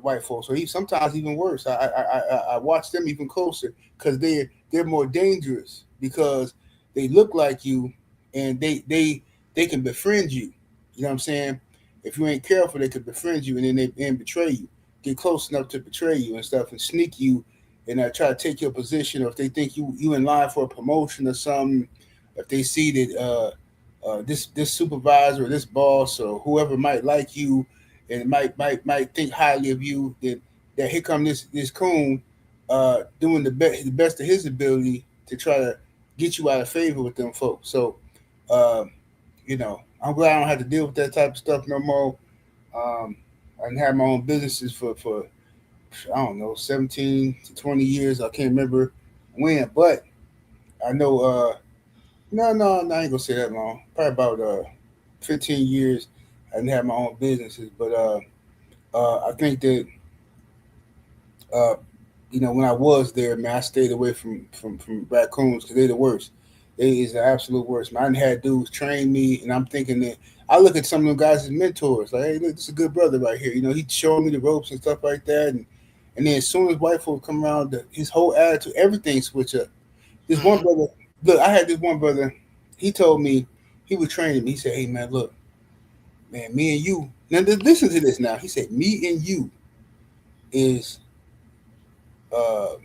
white folks. So sometimes even worse. I watch them even closer, because they're more dangerous, because they look like you and they can befriend you. You know what I'm saying? If you ain't careful, they could befriend you and then they and betray you, get close enough to betray you and stuff, and sneak you and try to take your position. Or if they think you in line for a promotion or something, if they see that this supervisor or this boss or whoever might like you and might think highly of you, that here come this coon doing the best of his ability to try to get you out of favor with them folks. So. Uh, I'm glad I don't have to deal with that type of stuff no more. Um, I can have my own businesses for I don't know 17 to 20 years. I can't remember when, but I know. No, I ain't gonna say that long. Probably about 15 years. I didn't have my own businesses, but I think that uh, when I was there, man, I stayed away from raccoons because they're the worst. They is the absolute worst. Man, I done had dudes train me, and I'm thinking that I look at some of them guys as mentors. Like, hey, look, this is a good brother right here. He'd show me the ropes and stuff like that, and then as soon as white folk come around, his whole attitude, everything switch up. This one Mhm. brother, look, I had this one brother. He told me he was training me. He said, "Hey, man, look, man, me and you. Now, listen to this. Now, he said, me and you is." Uh,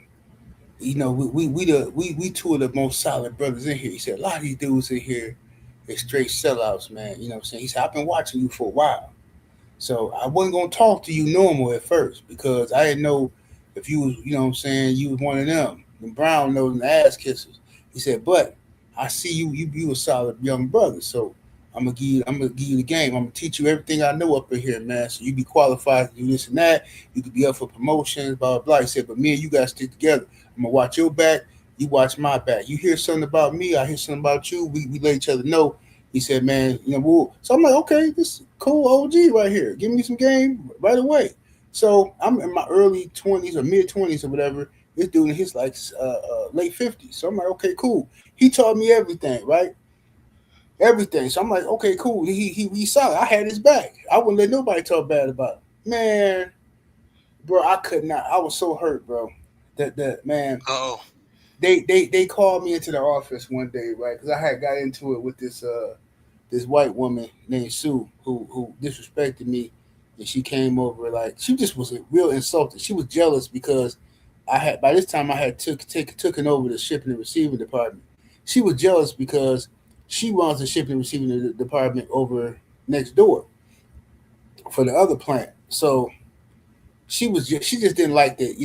we two of the most solid brothers in here. He said a lot of these dudes in here is straight sellouts, man. You know what I'm saying? He said, I've been watching you for a while. So I wasn't gonna talk to you normal at first because I didn't know if you was, what I'm saying, you was one of them, the brown nose and the ass kissers. He said, but I see you a solid young brother. So I'm gonna give you the game. I'm gonna teach you everything I know up in here, man. So you be qualified to do this and that. You could be up for promotions, blah blah blah. He said, but me and you gotta stick together. I'm gonna watch your back, you watch my back. You hear something about me, I hear something about you. We let each other know. He said, man, so I'm like, okay, this is cool OG right here. Give me some game right away. So I'm in my early 20s or mid 20s or whatever. This dude in his like late 50s. So I'm like, okay, cool. He taught me everything, right? Everything. So I'm like, okay, cool. He solid. I had his back. I wouldn't let nobody talk bad about him. Man, bro, I could not. I was so hurt, bro. That man, Oh, they called me into the office one day, right? Because I had got into it with this white woman named Sue who disrespected me, and she came over like she just was real insulted. She was jealous because I had by this time I had taken over the shipping and receiving department. She was jealous because she runs the shipping and receiving department over next door for the other plant. So she just didn't like that.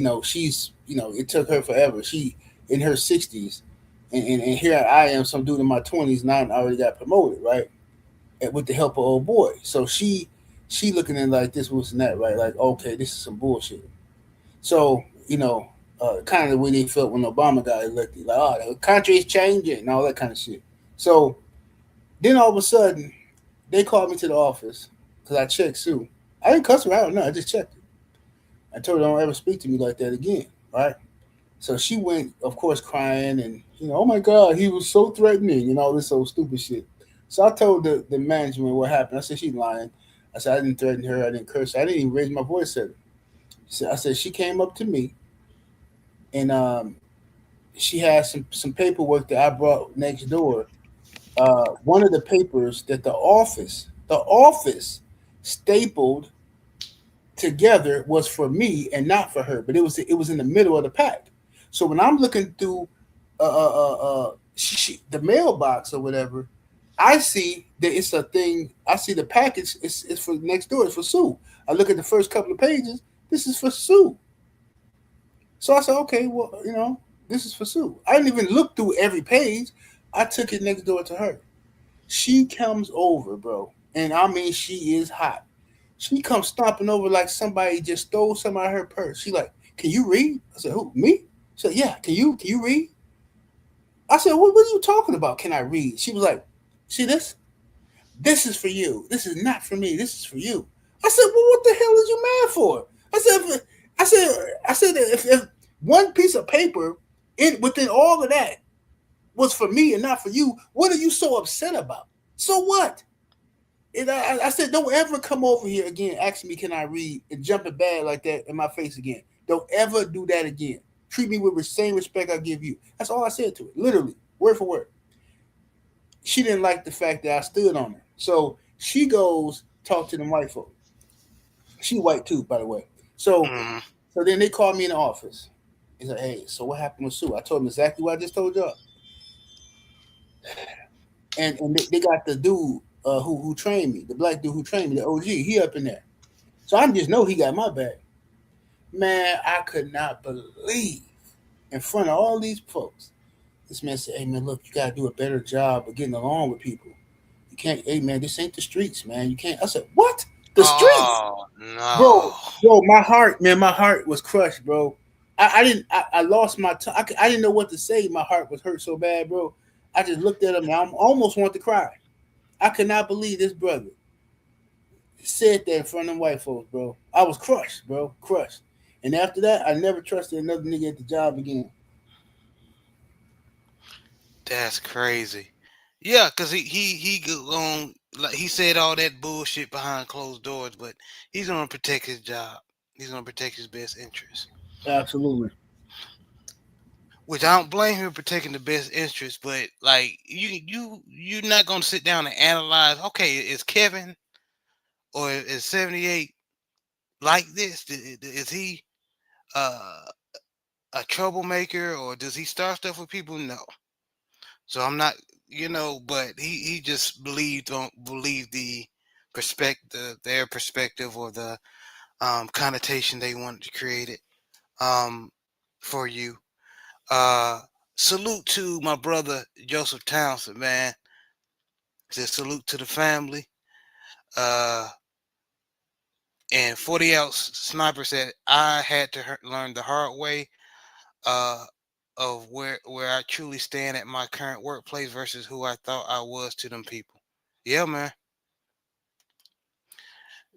It took her forever. She in her 60s, and here I am, some dude in my 20s, and I already got promoted, right? And with the help of old boy. So she looking at like this, was and that, right? Like, okay, this is some bullshit. So kind of the way they felt when Obama got elected, like, oh, the country's changing and all that kind of shit. So then all of a sudden, they called me to the office because I checked Sue. I didn't cuss her out, no, I just checked her. I told her don't ever speak to me like that again, right? So she went, of course, crying and oh my God, he was so threatening and all this old stupid shit. So I told the management what happened. I said she's lying. I said I didn't threaten her. I didn't curse her. I didn't even raise my voice at her. So I said she came up to me and she had some paperwork that I brought next door. One of the papers that the office stapled together was for me and not for her, but it was in the middle of the pack. So when I'm looking through the mailbox or whatever, I see that it's a thing. I see the package. It's for next door. It's for Sue. I look at the first couple of pages. This is for Sue. So I said, okay, well, this is for Sue. I didn't even look through every page. I took it next door to her. She comes over, bro, and I mean she is hot. She comes stomping over like somebody just stole some out of her purse. She like, can you read? I said, who? Me? She said, yeah. Can you read? I said, what are you talking about? Can I read? She was like, see this? This is for you. This is not for me. This is for you. I said, well, what the hell is you mad for? I said, if one piece of paper within all of that was for me and not for you, what are you so upset about? So what? And I said, don't ever come over here again, ask me, can I read, and jump it bad like that in my face again. Don't ever do that again. Treat me with the same respect I give you. That's all I said to her, literally, word for word. She didn't like the fact that I stood on her. So She goes talk to them white folks. She white too, by the way. So Mm-hmm. so then they called me in the office. He said, "Hey, so what happened with Sue?" I told him exactly what I just told y'all. And they got the dude who trained me, the black dude who trained me, the OG. He up in there. So I just know he got my back. Man, I could not believe in front of all these folks. This man said, "Hey man, look, you gotta do a better job of getting along with people. You can't. Hey man, this ain't the streets, man. You can't." I said, "What? The streets, Oh bro? no. Bro, my heart, man, my heart was crushed, bro. I didn't. I lost my. I didn't know what to say. My heart was hurt so bad, bro. I just looked at him and I almost wanted to cry. I could not believe this brother said that in front of them white folks, bro. I was crushed, bro, crushed. And after that, I never trusted another nigga at the job again. That's crazy. Yeah, cause he go on like he said all that bullshit behind closed doors, but he's gonna protect his job. He's gonna protect his best interest. Absolutely. Which I don't blame him for taking the best interest, but like you're not gonna sit down and analyze. Okay, is Kevin or is 78 like this? Is he uh, a troublemaker or does he start stuff with people? No. So I'm not, but he just don't believe the perspective, their perspective or the connotation they wanted to create it um, for you. Uh, Salute to my brother Joseph Townsend, man. Says salute to the family. Uh, and 40 ounce sniper said I had to learn the hard way uh, of where I truly stand at my current workplace versus who I thought I was to them people. Yeah, man.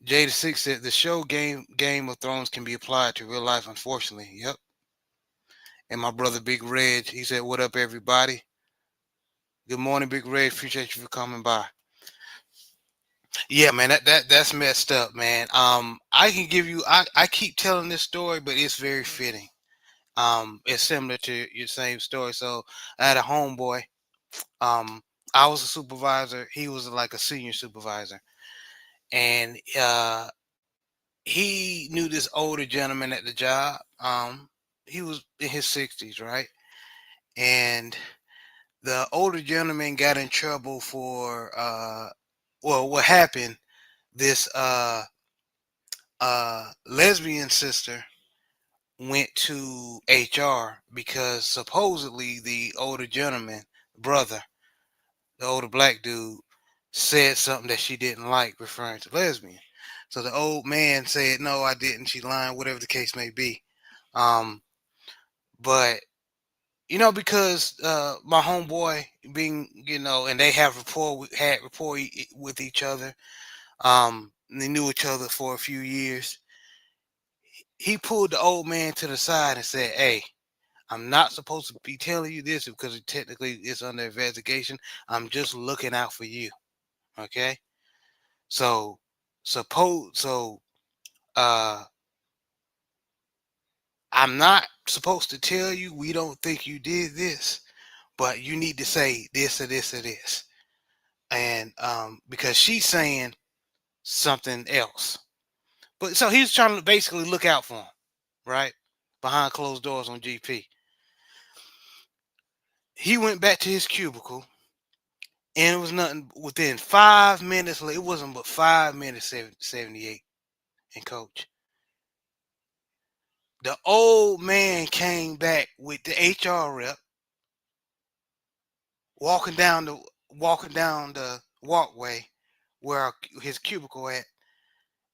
Jada Six said the show Game of Thrones can be applied to real life, unfortunately. Yep. And my brother Big Reg, he said, "What up, everybody? Good morning, Big Reg. Appreciate you for coming by." Yeah, man, that's messed up, man. I can give you. I keep telling this story, but it's very fitting. It's similar to your same story. So I had a homeboy. Um, I was a supervisor. He was like a senior supervisor, and he knew this older gentleman at the job. He was in his 60s, right? And the older gentleman got in trouble for well, what happened? This lesbian sister went to HR because supposedly the older gentleman, brother, the older black dude, said something that she didn't like, referring to lesbian. So the old man said, "No, I didn't. She lying," whatever the case may be. Um, but because my homeboy being, and they have had rapport with each other. They knew each other for a few years. He pulled the old man to the side and said, "Hey, I'm not supposed to be telling you this because technically it's under investigation. I'm just looking out for you. Okay? So uh I'm not supposed to tell you we don't think you did this, but you need to say this or this or this." And because she's saying something else. But so he's trying to basically look out for him, right? Behind closed doors on GP. He went back to his cubicle and it was nothing within 5 minutes. It wasn't but 5 minutes, 78 and coach. The old man came back with the HR rep walking down the walkway where his cubicle at.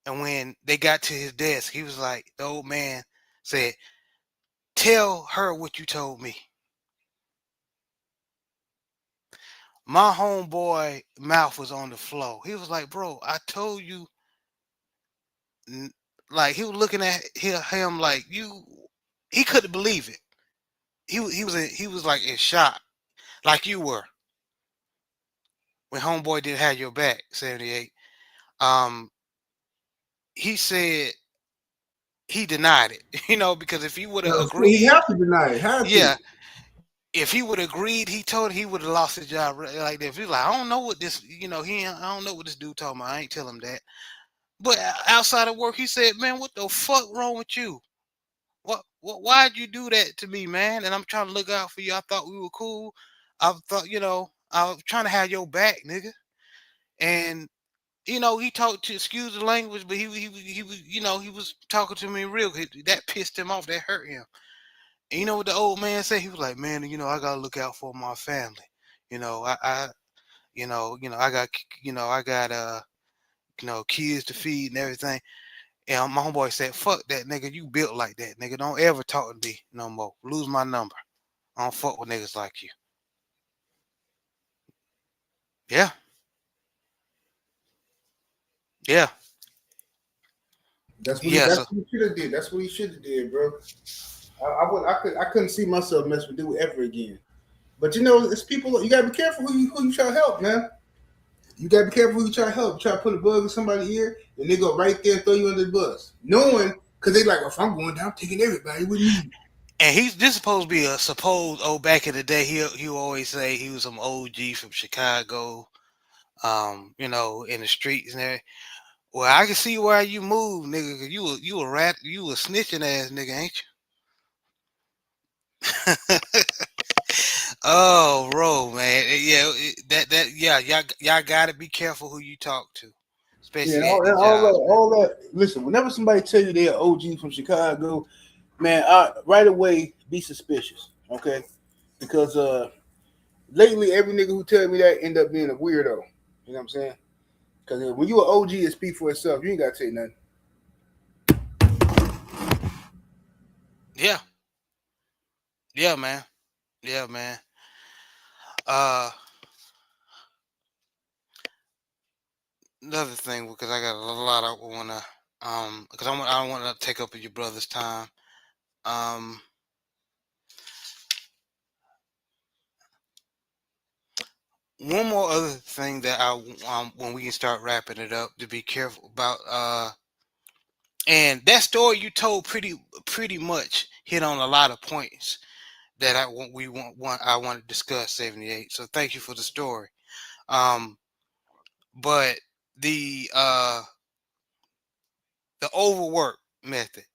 And when they got to his desk, he was like, the old man said, "Tell her what you told me." My homeboy mouth was on the floor. He was like, "Bro, I told you." Like he was looking at him like you. He couldn't believe it. He was like in shock, like you were when homeboy didn't have your back. 78. Um, he said he denied it. Because if he would have He agreed, have to deny it. Had yeah, to. if he would have agreed, he would have lost his job like that. If he's like, I don't know what this, I don't know what this dude talking about. I ain't tell him that. But outside of work, he said, man, what the fuck wrong with you? Why'd you do that to me, man? And I'm trying to look out for you. I thought we were cool. I thought, I was trying to have your back, nigga. And he talked to, excuse the language, but he was, he was talking to me real. That pissed him off. That hurt him. And you know what the old man said? He was like, man, I gotta look out for my family. I I got kids to feed and everything. And my homeboy said, fuck that nigga, you built like that, nigga. Don't ever talk to me no more. Lose my number. I don't fuck with niggas like you. Yeah. Yeah. That's what he. Yeah. That's So what he should have did. That's what he should have did, bro. I couldn't see myself mess with dude ever again. But it's people. You gotta be careful who you try to help, man. You gotta be careful who you try to help. Try to put a bug in somebody's ear, and they go right there and throw you under the bus, knowing because they like, well, if I'm going down, I'm taking everybody with me. and this supposed to be a supposed back in the day he always say he was some OG from Chicago, in the streets and everything. Well, I can see why you moved, nigga. 'Cause you a rat, you a snitching ass nigga, ain't you? Oh, bro, man. Yeah, yeah, y'all gotta be careful who you talk to, Yeah, especially at the all jobs, man. that. Listen, whenever somebody tell you they're OG from Chicago, man, right away be suspicious, okay? Because lately every nigga who tell me that end up being a weirdo. You know what I'm saying? Because when you an OG, it speak for itself. You ain't gotta say nothing. Yeah, yeah, man. Yeah, man. Uh, Another thing, because I got a lot I wanna, because I don't want to take up your brother's time. Um, One more other thing that when we can start wrapping it up, to be careful about. And that story you told pretty much hit on a lot of points that I want to discuss. 78. So thank you for the story. Um, but the overwork method.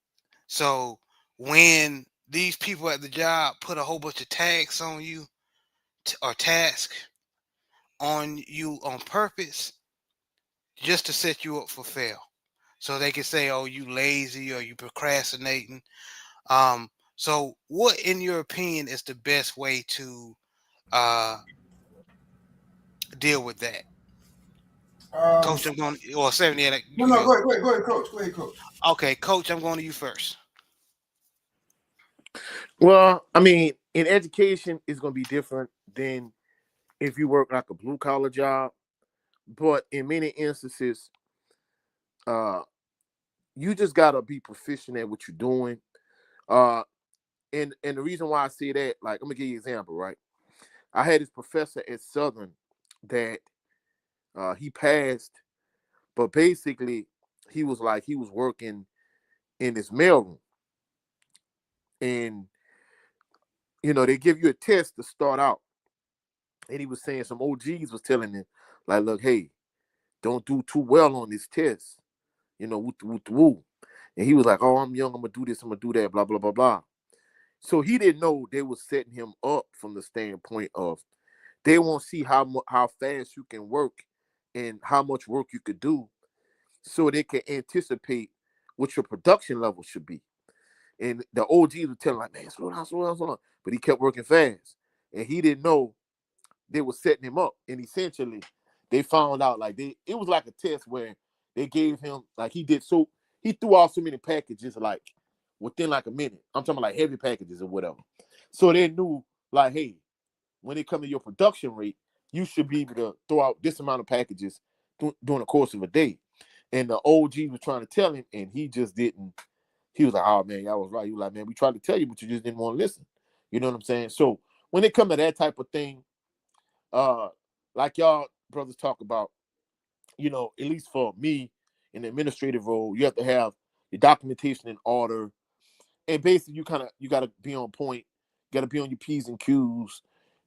So when these people at the job put a whole bunch of tags on you or tasks on you on purpose just to set you up for fail. So they can say, "Oh, you lazy or you procrastinating." So what, in your opinion, is the best way to uh deal with that? Um, Coach, I'm going, or 78, you no, can no, go. go ahead, coach. Go ahead, coach. Okay, Coach, I'm going to you first. Well, I mean, in education, it's going to be different than if you work like a blue collar job. But in many instances, uh, you just gotta be proficient at what you're doing. Uh, and the reason why I say that, like, I'm gonna give you an example, right? I had this professor at Southern that he passed, but basically he was like he was working in this mailroom, and they give you a test to start out, and he was saying some OGs was telling him like, look, hey, don't do too well on this test, woo, woo. And he was like, oh, I'm young, I'm gonna do this, I'm gonna do that, blah blah blah blah. So he didn't know they were setting him up from the standpoint of they want to see how fast you can work and how much work you could do, so they can anticipate what your production level should be. And the OGs would tell him like, man, slow down, slow down, slow down. But he kept working fast, and he didn't know they were setting him up. And essentially, they found out like it was like a test where they gave him like he threw out so many packages like within like a minute. I'm talking about like heavy packages or whatever. So they knew like, hey, when it comes to your production rate, you should be able to throw out this amount of packages during the course of a day. And the OG was trying to tell him, and he just didn't. He was like, oh man, y'all was right. He was like, man, we tried to tell you, but you just didn't want to listen. You know what I'm saying? So when it comes to that type of thing, uh, like y'all brothers talk about, at least for me in the administrative role, you have to have your documentation in order. And basically you gotta be on point. got to be on your P's and Q's,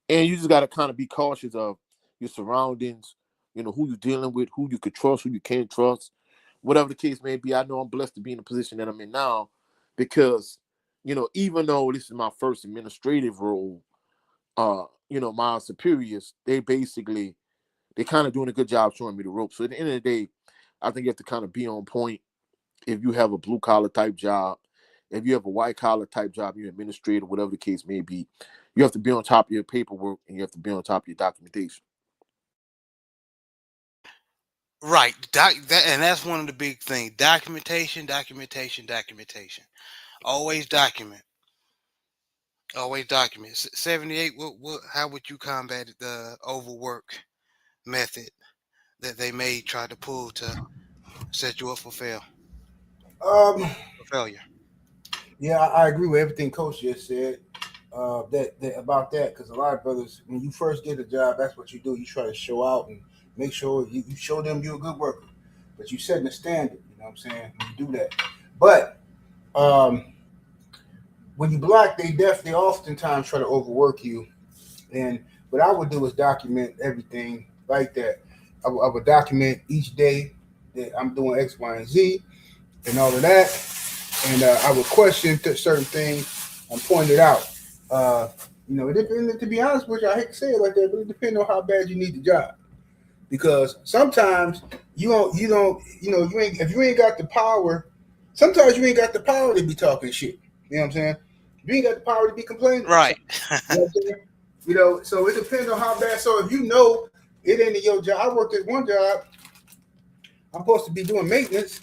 and you just got to kind of be cautious of your surroundings. You know, who you're dealing with, who you could trust, who you can't trust, whatever the case may be. I know I'm blessed to be in the position that I'm in now, because, you know, even though this is my first administrative role, you know, my superiors, they kind of doing a good job showing me the ropes. So at the end of the day, I think you have to kind of be on point. If you have a blue collar type job, if you have a white collar type job, you're administrator, whatever the case may be, you have to be on top of your paperwork and you have to be on top of your documentation. Right. And that's one of the big things. Documentation. Always document. Always document. 78, how would you combat the overwork method that they may try to pull to set you up for Um, failure? yeah, I agree with everything Coach just said. That about that, because a lot of brothers, when you first get a job, that's what you do. You try to show out and make sure you show them you're a good worker, but you setting the standard. You know what I'm saying? When you do that, but when you black, they oftentimes try to overwork you. And what I would do is document everything like that. I would document each day that I'm doing X, Y, and Z, and all of that. And I would question certain things and point it out. You know, it depends. To be honest with you, I hate to say it like that, but it depends on how bad you need the job. Because sometimes you ain't, if you ain't got the power. Sometimes you ain't got the power to be talking shit. You know what I'm saying? You ain't got the power to be complaining. Right. You know, so it depends on how bad. So if you know it ain't your job, I worked at one job. I'm supposed to be doing maintenance.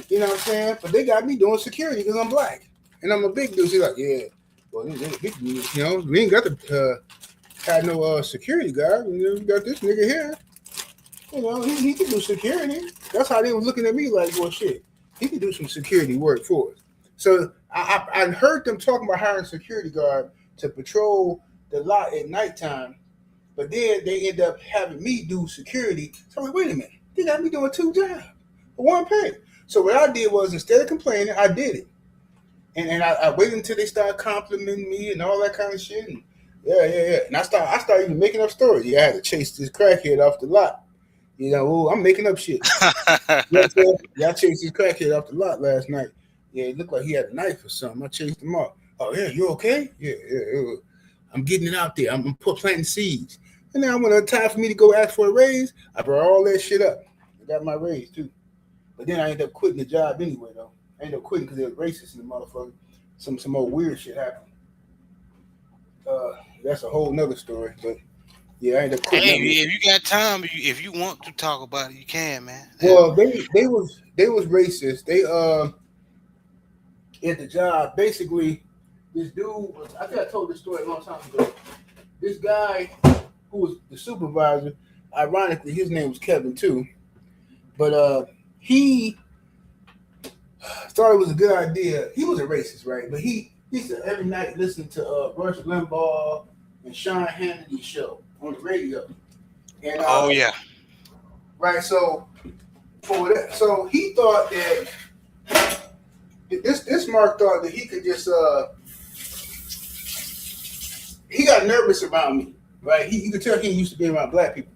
You know what I'm saying? But they got me doing security because I'm black and I'm a big dude. She's like, yeah, well, you know, we ain't got to have no security guard. You know, we got this nigga here. You know, he can do security. That's how they was looking at me like, well, shit, he can do some security work for us. So I heard them talking about hiring a security guard to patrol the lot at nighttime, but then they end up having me do security. So I'm like, wait a minute, they got me doing 2 jobs for 1 pay. So what I did was, instead of complaining, I did it. And I waited until they started complimenting me and all that kind of shit. And yeah. And I started even making up stories. Yeah, I had to chase this crackhead off the lot. You know, I'm making up shit. Yeah, I chased this crackhead off the lot last night. Yeah, it looked like he had a knife or something. I chased him up. Oh, yeah, you okay? Yeah. I'm getting it out there. I'm planting seeds. And then when it's time for me to go ask for a raise, I brought all that shit up. I got my raise, too. But then I ended up quitting the job anyway, though. I ended up quitting because they were racist in the motherfucker. Some old weird shit happened. That's a whole nother story. But yeah, I ended up quitting. Hey, if you got time, if you want to talk about it, you can, man. Well, they was racist. They at the job, basically, this dude was, I think I told this story a long time ago. This guy who was the supervisor, ironically, his name was Kevin too. But he thought it was a good idea. He was a racist, right? But he used to every night listen to Rush Limbaugh and Sean Hannity's show on the radio. And oh yeah. Right, so for that, so he thought that this Mark thought that he could just he got nervous around me, right? You could tell he used to be around black people.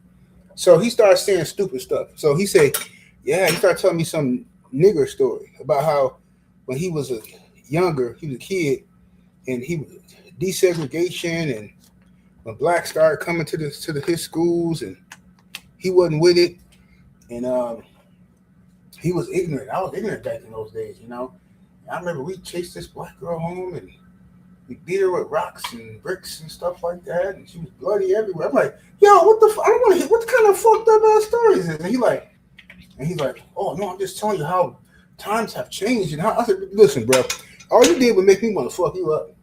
So he started saying stupid stuff. So he said, yeah, he started telling me some nigger story about how when he was younger, he was a kid, and he was desegregation, and when blacks started coming to his schools, and he wasn't with it, and he was ignorant. I was ignorant back in those days, you know. I remember we chased this black girl home, and we beat her with rocks and bricks and stuff like that, and she was bloody everywhere. I'm like, yo, what the? I don't want to hear what kind of fucked up ass stories is. And he's like, oh no, I'm just telling you how times have changed. And how I said, listen, bro, all you did was make me want to fuck you up.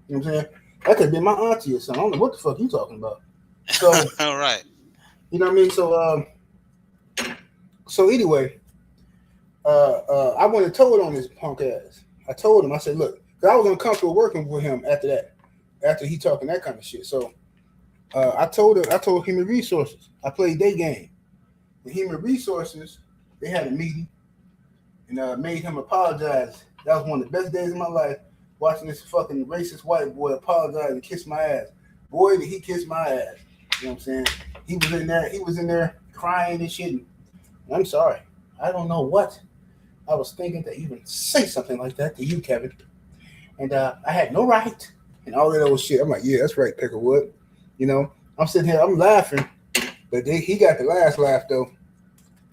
You know what I'm saying? That could have been my auntie or something. I don't know what the fuck you talking about. So, all right. You know what I mean? So anyway, I went and told on his punk ass. I told him, I said, look, because I was uncomfortable working with him after that, after he talking that kind of shit. So I told Human Resources. I played their game. The Human Resources, they had a meeting and made him apologize. That was one of the best days of my life. watching this fucking racist white boy apologize and kiss my ass. Boy, did he kiss my ass. You know what I'm saying? He was in there crying and shit. And I'm sorry. I don't know what I was thinking to even say something like that to you, Kevin. And I had no right and all that old shit. I'm like, yeah, that's right, Peckerwood. You know, I'm sitting here, I'm laughing, but he got the last laugh though.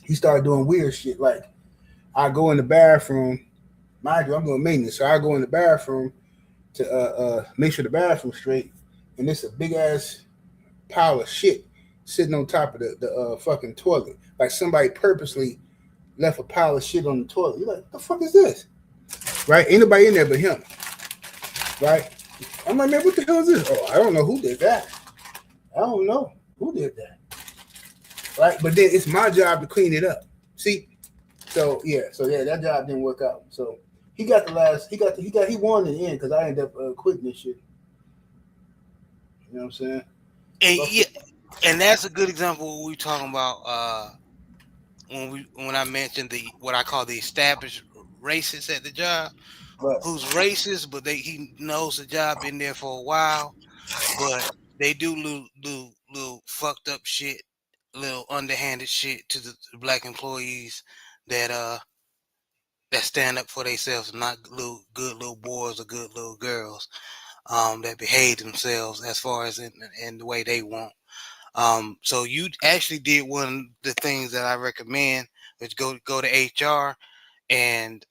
He started doing weird shit. Like I go in the bathroom, mind you, I'm doing maintenance, so I go in the bathroom to make sure the bathroom's straight, and it's a big ass pile of shit sitting on top of the fucking toilet. Like somebody purposely left a pile of shit on the toilet. You're like, the fuck is this? Right? Ain't nobody in there but him. Right? I'm like, man, what the hell is this? Oh, I don't know who did that. I don't know who did that. Right? But then it's my job to clean it up. See? So yeah, that job didn't work out. So he got the last, he won in the end because I ended up quitting this shit. You know what I'm saying? And yeah, and that's a good example of what we talking about when I mentioned what I call the established racists at the job, Right. who's racist, but he knows the job, been there for a while, but they do little fucked up shit, little underhanded shit to the black employees that stand up for themselves, not good little boys or good little girls that behave themselves as far as in the way they want. So you actually did one of the things that I recommend, which go to HR, and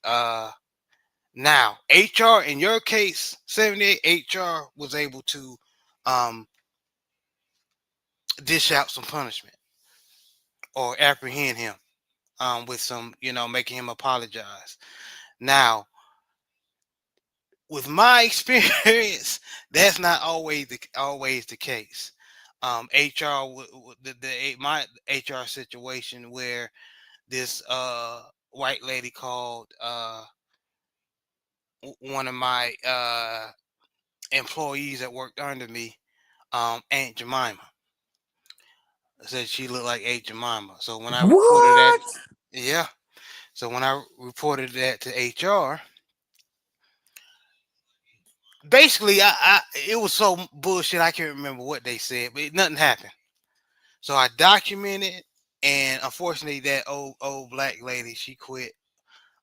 now HR in your case, 78 HR was able to dish out some punishment or apprehend him with some, making him apologize. Now, with my experience, that's not always the case. HR my HR situation where this white lady called one of my employees that worked under me Aunt Jemima. Said she looked like Aunt Jemima. So when I reported that, What? yeah. So when I reported that to HR, basically I it was so bullshit I can't remember what they said, but nothing happened. So I documented, and unfortunately that old black lady, she quit.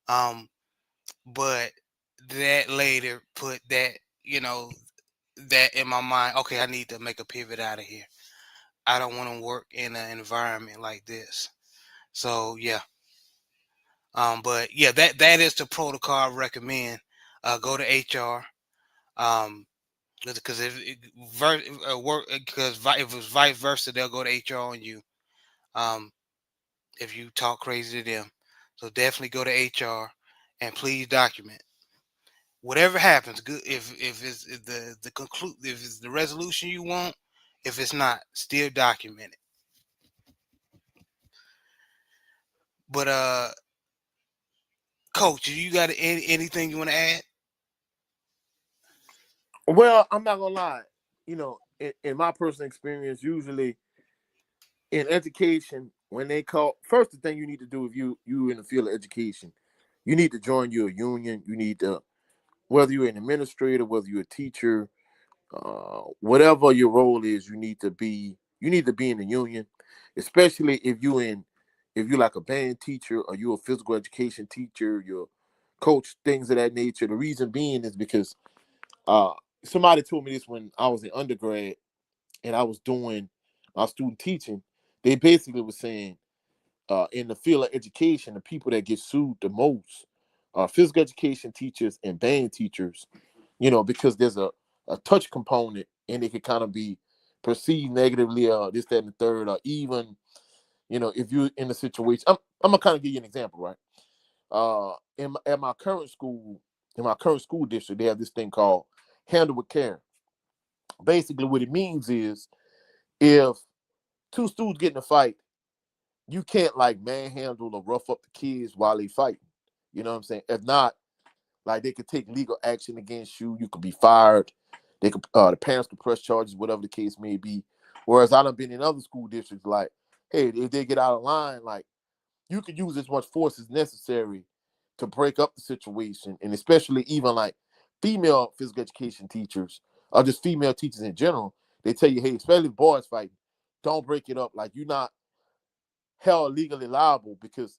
Um, but that later put that in my mind. Okay, I need to make a pivot out of here. I don't want to work in an environment like this. So yeah. But yeah, that is the protocol I recommend. Go to HR. Um, because if it's vice versa, they'll go to HR on you. Um, if you talk crazy to them, so definitely go to HR and please document whatever happens. Good if the conclude if it's the resolution you want. If it's not, still document it. But Coach, you got anything you want to add? Well, I'm not gonna lie. In my personal experience, usually in education, when they call first, the thing you need to do if you in the field of education, you need to join your union. You need to, whether you're an administrator, whether you're a teacher, whatever your role is, you need to be in the union, especially if you like a band teacher or you're a physical education teacher, you're coach, things of that nature. The reason being is because uh somebody told me this when I was in undergrad and I was doing student teaching. They basically were saying in the field of education, the people that get sued the most are physical education teachers and band teachers, because there's a touch component and it can kind of be perceived negatively, this, that, and the third, or even, if you're in a situation, I'm gonna kind of give you an example, right? At my current school, in my current school district, they have this thing called Handle with Care. Basically, what it means is if two students get in a fight, you can't like manhandle or rough up the kids while they fighting. You know what I'm saying? If not, like they could take legal action against you. You could be fired. They could the parents could press charges, whatever the case may be. Whereas I done been in other school districts, like, hey, if they get out of line, like you could use as much force as necessary to break up the situation, and especially even like female physical education teachers, or just female teachers in general, they tell you, hey, especially if boys fighting, don't break it up. Like, you're not held legally liable, because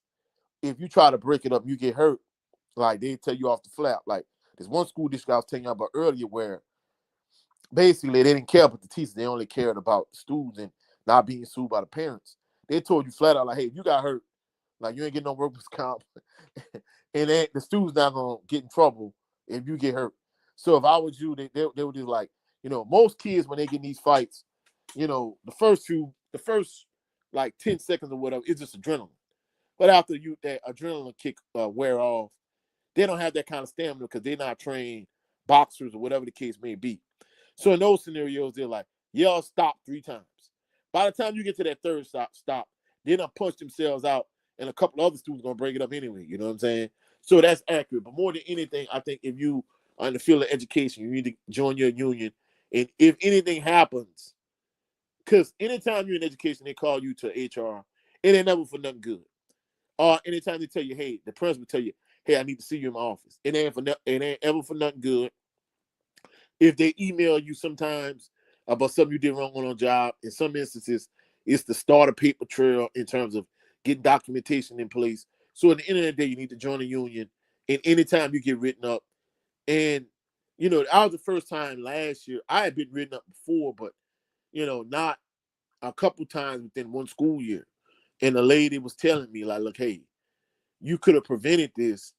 if you try to break it up, you get hurt. Like, they tell you off the flap. Like, there's one school district I was telling you about earlier where basically they didn't care about the teachers. They only cared about the students and not being sued by the parents. They told you flat out, like, hey, if you got hurt, like, you ain't getting no workers' comp. And then the student's not going to get in trouble if you get hurt. So if I was you, they would just like, most kids, when they get in these fights, the first like 10 seconds or whatever, it's just adrenaline. But after that adrenaline kick wear off, they don't have that kind of stamina because they're not trained boxers or whatever the case may be. So in those scenarios, they're like, yell stop 3 times. By the time you get to that third stop, they done punch themselves out, and a couple other students going to break it up anyway. You know what I'm saying? So that's accurate. But more than anything, I think if you are in the field of education, you need to join your union. And if anything happens, because anytime you're in education, they call you to HR, it ain't never for nothing good. Or anytime they tell you, hey, the principal tell you, hey, I need to see you in my office. It ain't ever for nothing good. If they email you sometimes about something you did wrong on a job, in some instances, it's to start a paper trail in terms of getting documentation in place. So at the end of the day, you need to join a union. And anytime you get written up, and I was the first time last year. I had been written up before, but not a couple times within one school year. And the lady was telling me, like, look, hey, you could have prevented this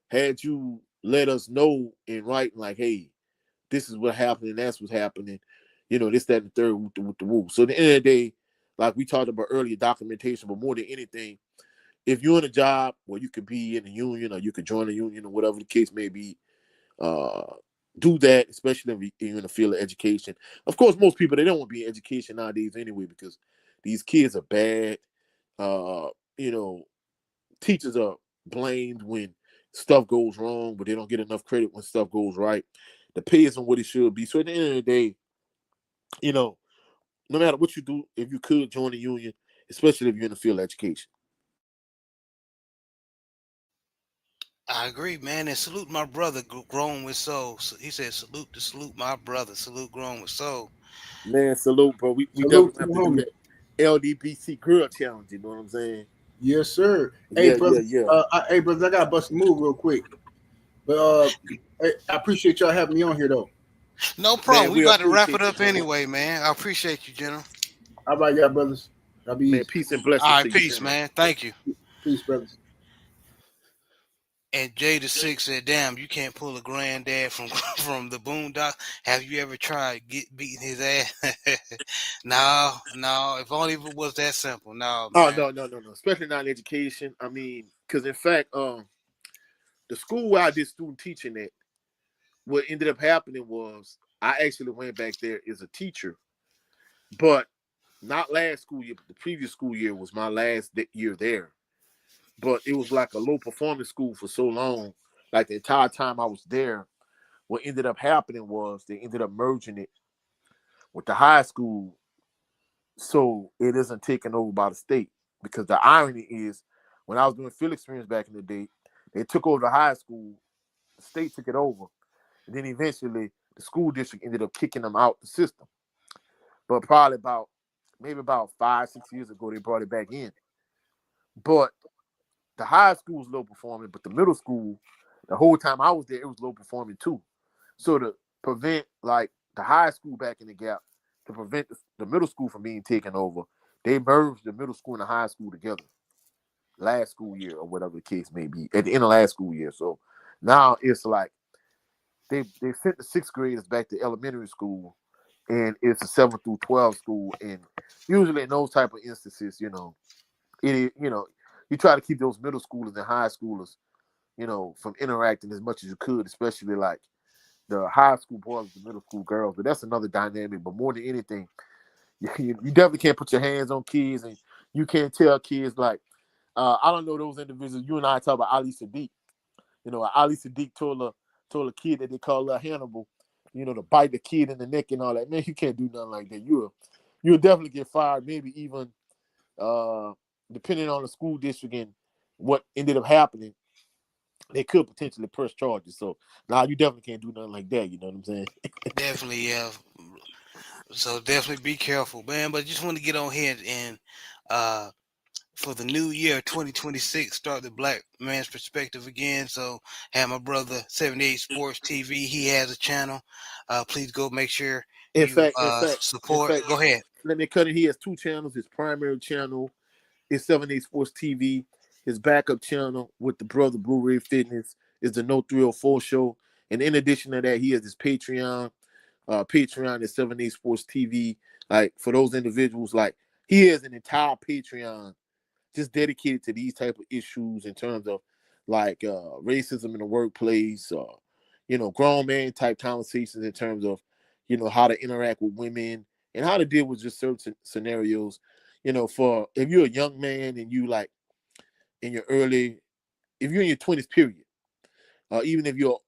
had you let us know in writing, like, hey, this is what happened and that's what's happening. This, that, and the third with the woo. So at the end of the day, like we talked about earlier, documentation, but more than anything, if you're in a job where you could be in a union or you could join a union or whatever the case may be, do that, especially if you're in the field of education. Of course, most people, they don't want to be in education nowadays anyway, because these kids are bad. Teachers are blamed when stuff goes wrong, but they don't get enough credit when stuff goes right. The pay isn't what it should be. So at the end of the day, no matter what you do, if you could join a union, especially if you're in the field of education. I agree, man, and salute my brother, Grown with Soul. He said, salute my brother, salute Grown with Soul. Man, salute, bro. We Salute definitely to have the to do homie. that LDBC girl challenge. You know what I'm saying? Yes, sir. Hey, Yeah, brother. yeah. Brothers, I gotta bust a move real quick. But I appreciate y'all having me on here though. No problem. Man, We we about to wrap it appreciate you, up General. anyway, man. I appreciate you, General. All right, y'all brothers. Y'all be Man, easy. peace and All blessings right, to you, peace, General. man. Thank you. Peace, brothers. And Jada6 said, "Damn, you can't pull a granddad from from the Boondocks. Have you ever tried beating his ass?" No. If only if it was that simple. No, Oh, man. no. Especially not in education. I mean, because in fact, the school where I did student teaching at, what ended up happening was I actually went back there as a teacher, but not last school year, but the previous school year was my last year there. But it was like a low performance school for so long, like the entire time I was there. What ended up happening was they ended up merging it with the high school, so it isn't taken over by the state. Because the irony is, when I was doing field experience back in the day, they took over the high school, the state took it over, and then eventually the school district ended up kicking them out the system. But probably maybe about 5-6 years ago, they brought it back in. But the high school was low performing, but the middle school, the whole time I was there, it was low performing too. So to prevent like the high school back in the gap, to prevent the middle school from being taken over, they merged the middle school and the high school together last school year or whatever the case may be, at the end of last school year. So now it's like they sent the 6th graders back to elementary school, and it's a 7th through 12th school. And usually in those type of instances, you try to keep those middle schoolers and high schoolers, from interacting as much as you could, especially like the high school boys with the middle school girls. But that's another dynamic. But more than anything, you definitely can't put your hands on kids, and you can't tell kids like, I don't know those individuals. You and I talk about Ali Sadiq. Ali Sadiq told a kid that they call Hannibal, to bite the kid in the neck and all that. Man, you can't do nothing like that. You'll definitely get fired. Maybe even depending on the school district and what ended up happening. they could potentially press charges. So now you definitely can't do nothing like that. You know what I'm saying? Definitely, yeah. So definitely be careful, man. But just want to get on here and uh for the new year 2026, start the Black Man's Perspective again. So have my brother 78 Sports TV. He has a channel. Please go make sure In you fact, in fact, in support. fact, Go ahead. let me cut it. He has two channels. His primary channel is 78 Sports TV. His backup channel with the brother Blue Ray Fitness is the No 304 Show. And in addition to that, he has his Patreon. Patreon is 78 Sports TV. Like for those individuals, like he has an entire Patreon just dedicated to these type of issues in terms of like racism in the workplace, grown man type conversations in terms of how to interact with women and how to deal with just certain scenarios. For if you're a young man and you like in your early, if you're in your 20s period, even if you're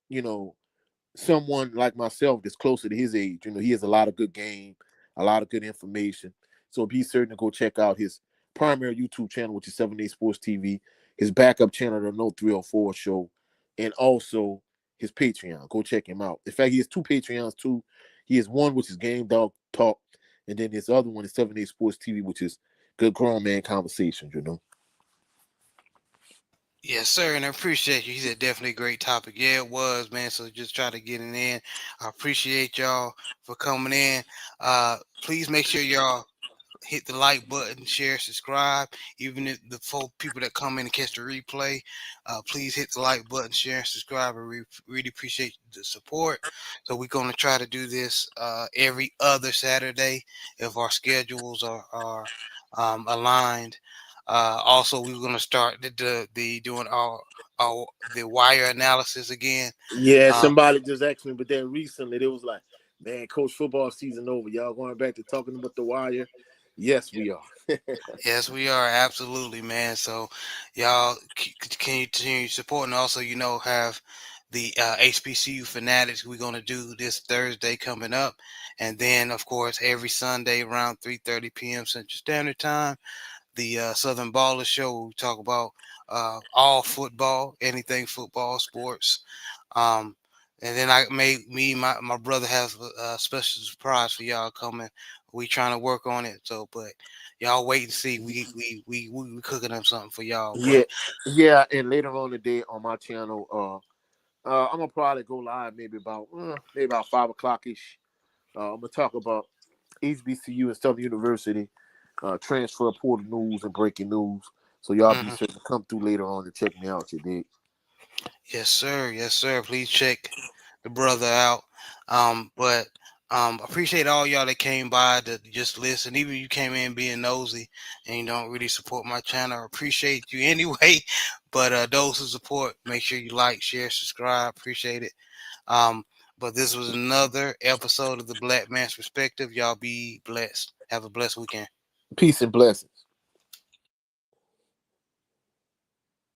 someone like myself that's closer to his age, he has a lot of good game, a lot of good information. So be certain to go check out his primary YouTube channel, which is 7 Day Sports TV, his backup channel, the No 304 Show, and also his Patreon. Go check him out. In fact, he has two Patreons too. He has one which is Game Dog Talk, and then his other one is 7 Day Sports TV, which is Good Grown Man Conversations. Yes, sir, and I appreciate you. He said definitely a great topic. Yeah, it was, man. So just try to get it in. I appreciate y'all for coming in. Please make sure y'all hit the like button, share, subscribe. Even if the four people that come in and catch the replay, please hit the like button, share, and subscribe. I really appreciate the support. So we're gonna try to do this every other Saturday if our schedules are aligned. Also, we're gonna start the doing our the wire analysis again. Yeah, Um, somebody just asked me, but then recently they was like, "Man, coach, football season over. Y'all going back to talking about the wire?" Yes, we are. Yes, we are absolutely, man. So, y'all continue supporting. Also, have the HBCU Fanatics. We're gonna do this Thursday coming up, and then of course every Sunday around 3:30 p.m. Central Standard Time, the Southern Baller Show. We talk about all football, anything football, sports. Um, and then my brother has a special surprise for y'all coming. We trying to work on it. So, but y'all wait and see. We cooking up something for y'all. Yeah, But yeah, and later on today on my channel, I'm gonna probably go live maybe about 5 o'clock ish. I'm gonna talk about HBCU and Southern University transfer portal news and breaking news. So y'all be mhm. sure to come through later on to check me out today. Yes, sir. Yes, sir. Please check the brother out. But appreciate all y'all that came by to just listen. Even if you came in being nosy and you don't really support my channel, I appreciate you anyway. But those who support, make sure you like, share, subscribe. Appreciate it. Um, but this was another episode of the Black Man's Perspective. Y'all be blessed. Have a blessed weekend. Peace and blessings.